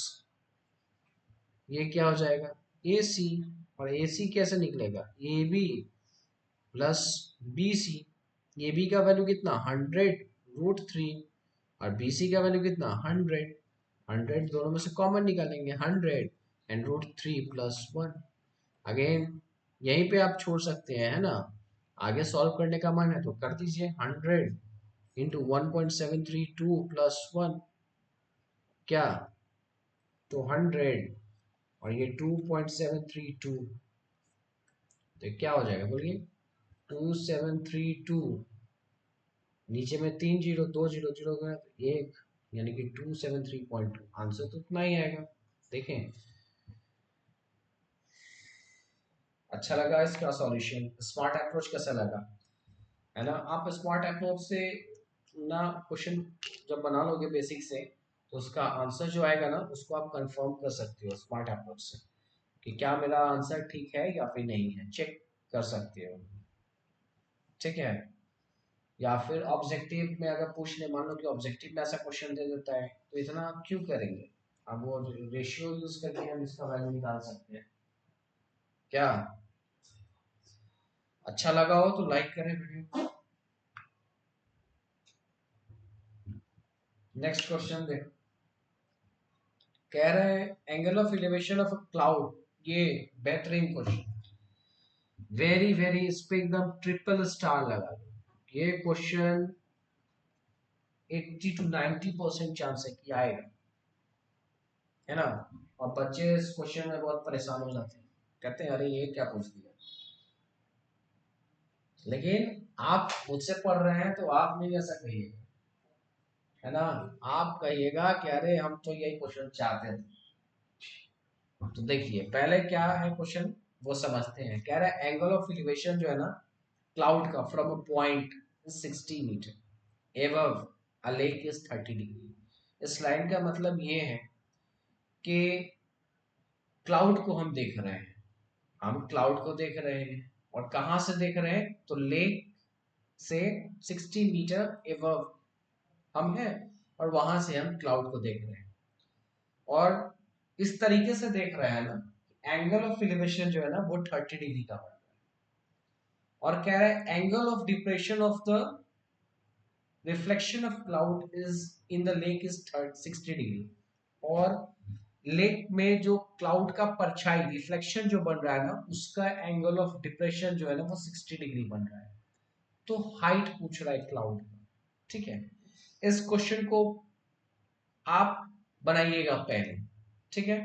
ये क्या हो जाएगा ए सी, और ए सी कैसे निकलेगा A B plus B C. A B का वैल्यू कितना 100√3 और बी सी का वैल्यू कितना 100। 100 दोनों में से कॉमन निकालेंगे 100 and √3 + 1। अगेन यहीं पे आप छोड़ सकते हैं, है ना। आगे सॉल्व करने का मन है तो कर दीजिए 100 × 1.732 + 1 क्या, तो 100 और ये 2.732, तो क्या हो जाएगा बोलिए 2732। नीचे में 3 जीरो 2 जीरो जीरो गया तो 1, यानी कि 273.2। आंसर तो उतना ही आएगा। देखें अच्छा लगा इसका सॉल्यूशन, स्मार्ट अप्रोच कैसा लगा, है ना। आप स्मार्ट अप्रोच से ना क्वेश्चन जब बना लोगे बेसिक से, तो उसका आंसर जो आएगा ना उसको आप कंफर्म कर सकते हो स्मार्ट अप्रोच से कि क्या मेरा आंसर ठीक है या फिर नहीं है, चेक कर सकते हो। ठीक है, या फिर ऑब्जेक्टिव में अगर पूछ ले, मान लो कि ऑब्जेक्टिव में ऐसा क्वेश्चन दे देता है तो इतना आप क्यों करेंगे। अब वो रेशियो यूज करके हम इसका वैल्यू निकाल सकते हैं। क्या अच्छा लगा हो तो लाइक करें वीडियो। नेक्स्ट क्वेश्चन देखो, कह रहे हैं angle of elevation of a cloud. ये बेहतरीन क्वेश्चन, वेरी वेरी, इस पे एकदम ट्रिपल स्टार लगा दो। ये क्वेश्चन 80 to 90% चांस है कि आएगा, है ना। और बच्चे इस क्वेश्चन में बहुत परेशान हो जाते हैं, कहते हैं अरे ये क्या पूछ दिया। लेकिन आप मुझसे पढ़ रहे हैं तो आप नहीं ऐसा कहिएगा, है ना। आप कहिएगा कि अरे हम तो यही क्वेश्चन चाहते थे। तो देखिए पहले क्या है क्वेश्चन वो समझते हैं। कह रहा है एंगल ऑफ एलिवेशन जो है ना क्लाउड का from a point 60 metre above a lake is 30 degree. इस लाइन का मतलब ये है कि क्लाउड को हम देख रहे हैं, हम क्लाउड को देख रहे हैं और कहां से देख रहे हैं तो लेक से 60 मीटर एबव हम हैं और वहां से हम क्लाउड को देख रहे हैं। और इस तरीके से देख रहे हैं ना एंगल ऑफ एलिवेशन जो है ना वो 30 डिग्री का बन रहा है। और कह रहा है angle of depression of the reflection of cloud is in the lake is 60 degree. और लेक में जो क्लाउड का परछाई रिफ्लेक्शन जो बन रहा है ना उसका एंगल ऑफ डिप्रेशन जो है ना वो 60 डिग्री बन रहा है। तो हाइट पूछ रहा है क्लाउड का। ठीक है, इस क्वेश्चन को आप बनाइएगा पहले। ठीक है,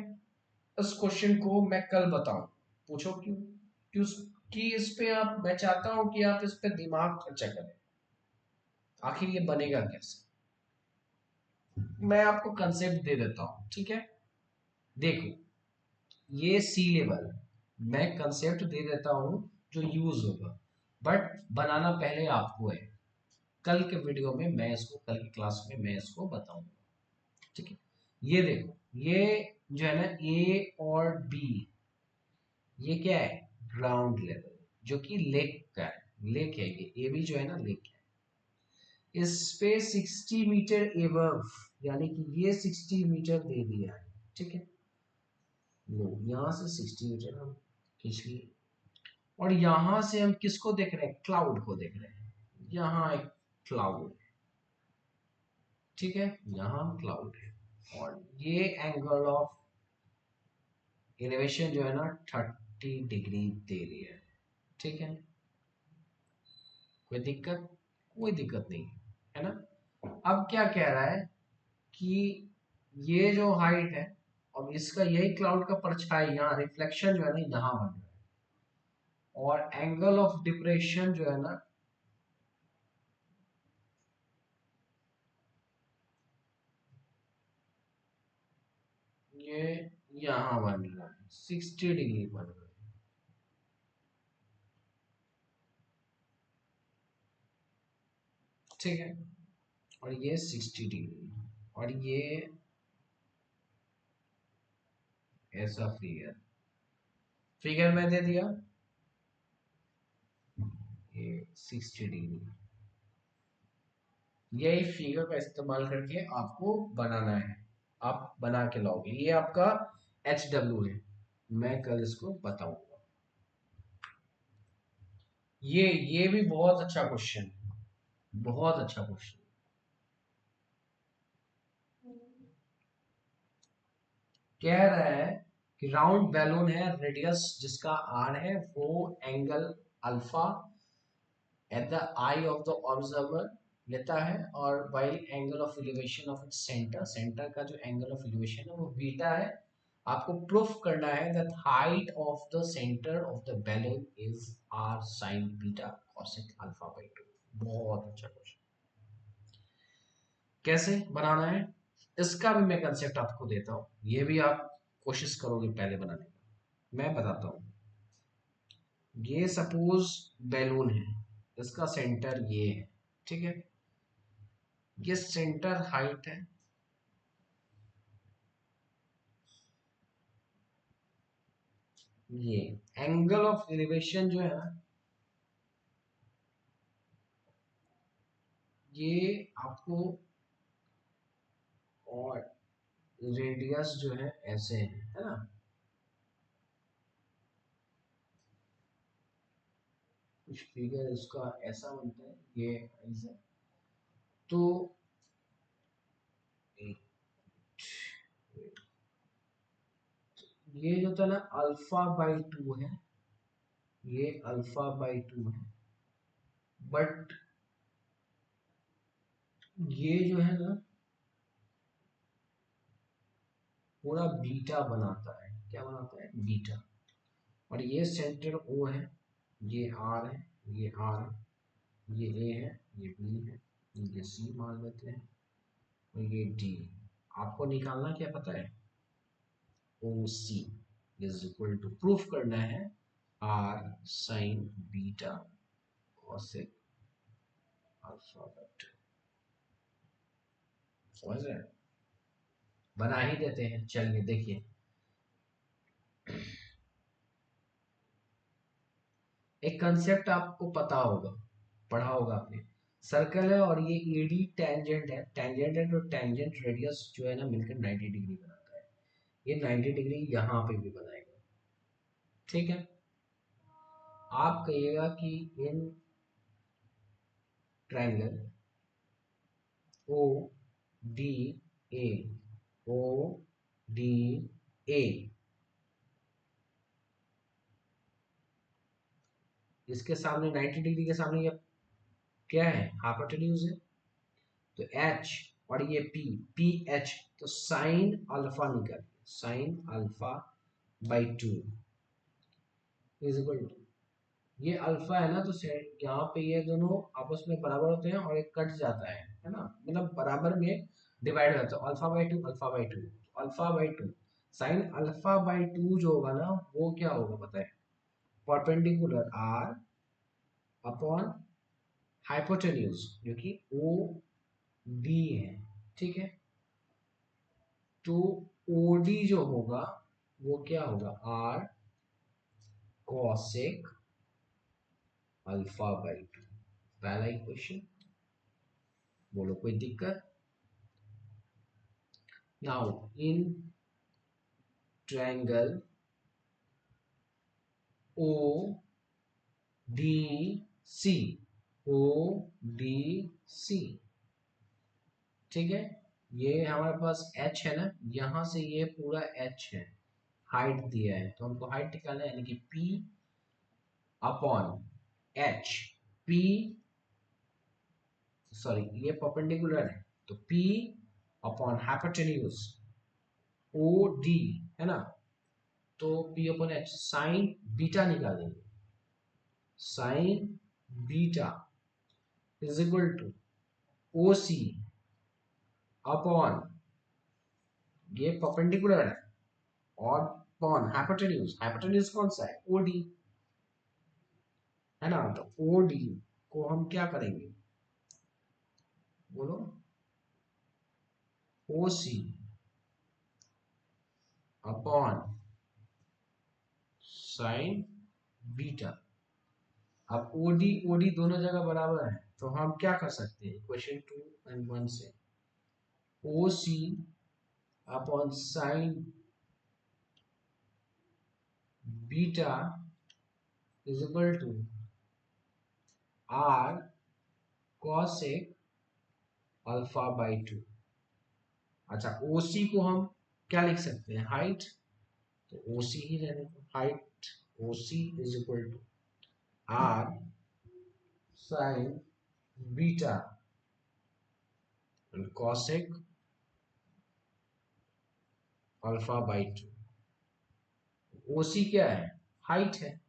इस क्वेश्चन को मैं कल बताऊं, पूछो क्यों, क्यों कि इस पे आप, मैं चाहता हूं कि आप इस पे दिमाग खर्चा करें आखिर ये बनेगा कैसे। मैं आपको कंसेप्ट दे देता हूं, ठीक है। देखो ये सी लेवल, मैं कंसेप्ट दे देता हूं जो यूज होगा, बट बनाना पहले आपको है। कल के वीडियो में मैं इसको, कल की क्लास में मैं इसको बताऊंगा। ठीक है, ये देखो ये जो है ना ए और बी, ये क्या है ग्राउंड लेवल जो कि लेक का है, लेक है ये ए बी जो है ना लेक है। इस पे 60 मीटर एबव, यानी कि ये 60 मीटर दे दिया है। ठीक है, लो यहाँ से 60 मीटर हम खींच लिए और यहाँ से हम किसको देख रहे हैं क्लाउड को देख रहे हैं। यहाँ एक क्लाउड, ठीक है, यहाँ क्लाउड है और ये एंगल ऑफ एलिवेशन जो है ना 30 डिग्री दे रही है। ठीक है, कोई दिक्कत, कोई दिक्कत नहीं है ना। अब क्या कह रहा है कि ये जो हाइट है और इसका यही क्लाउड का परछाई यहाँ रिफ्लेक्शन जो है ना यहाँ बन रहा है, और एंगल ऑफ डिप्रेशन जो है ना ये यहाँ बन रहा है, 60 डिग्री बन रहा है। ठीक है, और ये 60 डिग्री, और ये ऐसा फिगर फिगर में दे दिया, ये 60 डिग्री। यही फिगर का इस्तेमाल करके आपको बनाना है, आप बना के लाओगे। ये आपका HW है, मैं कल इसको बताऊंगा। ये भी बहुत अच्छा क्वेश्चन है, बहुत अच्छा क्वेश्चन। कह रहा है कि राउंड बैलून है, रेडियस जिसका R है, वो angle alpha at the I of the observer लेता है, और while angle of elevation of its centre, centre का जो एंगल ऑफ एलिवेशन है वो बीटा है। आपको प्रूफ करना है that height of the centre of the balloon is R sin beta cosec alpha by 2। बहुत अच्छा क्वेश्चन। कैसे बनाना है इसका भी मैं कंसेप्ट आपको देता हूँ, ये भी आप कोशिश करोगे पहले बनाने का। मैं बताता हूँ। ये सपोज बैलून है, इसका सेंटर ये है, ठीक है। ये सेंटर हाइट है, ये एंगल ऑफ एलिवेशन जो है ना, ये आपको, और रेडियस जो है ऐसे है ना, कुछ फिगर इसका ऐसा बनता है, ये ऐसा। तो ये जो था ना अल्फा बाई 2 है, ये अल्फा बाई 2 है, बट ये जो है ना पूरा बीटा बनाता है। क्या बनाता है? बीटा। और ये सेंटर ओ है, ये आर है, ये आर है, ये ए है, ये बी है, ये सी मान लेते हैं, और ये डी। आपको निकालना क्या पता है? O C is equal to, proof करना है R sine beta cosec alpha by 2। समझ रहे हैं? बना ही देते हैं, चलिए देखिए। एक कंसेप्ट आपको पता होगा, पढ़ा होगा आपने। सर्कल है और ये ईडी टेंजेंट है, टेंजेंट है, तो टेंजेंट रेडियस जो है ना मिलकर 90 डिग्री बनाता है। ये 90 डिग्री यहाँ पे भी बनाएगा। ठीक है, आप कहिएगा कि in triangle O D A, O D A, इसके सामने 90 डिग्री के सामने ये क्या है? हाइपोटेन्यूज है। तो H और ये P, पी एच, तो साइन अल्फा निकल, sine alpha by 2 is equal to, ये अल्फा है ना, तो यहाँ पे ये दोनों आपस में बराबर होते हैं और एक कट जाता है ना, मतलब बराबर में डिवाइड हो जाता है। Alpha by 2, alpha by 2, alpha by 2, sign alpha by 2 जो होगा ना वो क्या होगा पता है? परपेंडिकुलर आर अपॉन हाइपोटेन्यूज जो कि ओ डी है। ठीक है, तो ओडी जो होगा वो क्या होगा? R cosec alpha by 2। पहला इक्वेशन, बोलो कोई दिक्कत? Now in triangle O D C, O D C, ठीक है। ये हमारे पास h है ना, यहां से ये पूरा h है, हाइट दिया है, तो हमको हाइट निकालना है, यानी कि p upon h। p sorry ये परपेंडिकुलर है, तो P अपॉन हाइपोटेन्यूज OD है ना, तो P upon H sine beta निकालेंगे, sine beta is equal to OC upon, ये परपेंडिकुलर है, और अपॉन हाइपोटेन्यूज कौन सा है, OD है ना, तो OD को हम क्या करेंगे, बोलो, OC अपॉन साइन बीटा। अब OD दोनों जगह बराबर है, तो हम क्या कर सकते हैं क्वेश्चन 2 और 1 से, OC अपॉन sine beta is equal to R cosec alpha by 2। अच्छा OC को हम क्या लिख सकते हैं, हाइट, तो OC ही रहने दो, height OC is equal to R sine beta cosec alpha by 2। OC क्या है, हाइट है,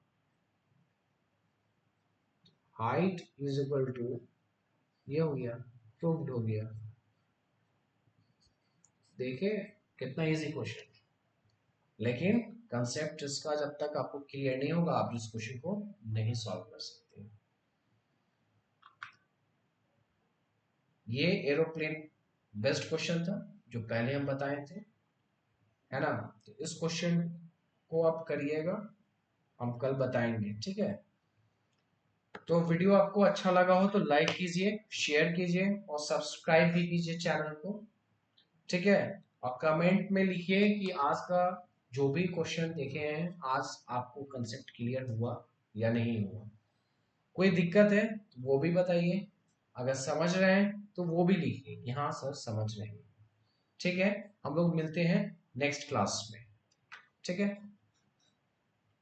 हाइट इज इक्वल टू, ये हो गया, प्रूव्ड हो गया। देखिए कितना इजी क्वेश्चन, लेकिन कंसेप्ट इसका जब तक आपको क्लियर नहीं होगा आप इस क्वेश्चन को नहीं सॉल्व कर सकते। ये एरोप्लेन बेस्ट क्वेश्चन था जो पहले हम बताए थे, है ना, तो इस क्वेश्चन को आप करिएगा, हम कल बताएंगे, ठीक है। तो वीडियो आपको अच्छा लगा हो तो लाइक कीजिए, शेयर कीजिए और सब्सक्राइब भी कीजिए चैनल को, ठीक है। और कमेंट में लिखिए कि आज का जो भी क्वेश्चन देखे हैं आज आपको कंसेप्ट क्लियर हुआ या नहीं हुआ, कोई दिक्कत है तो वो भी बताइए, अगर समझ रहे हैं तो वो भी लिखिए कि हाँ सर समझ रहे हैं, ठीक है। हम लोग मिलते हैं नेक्स्ट क्लास में, ठीक है।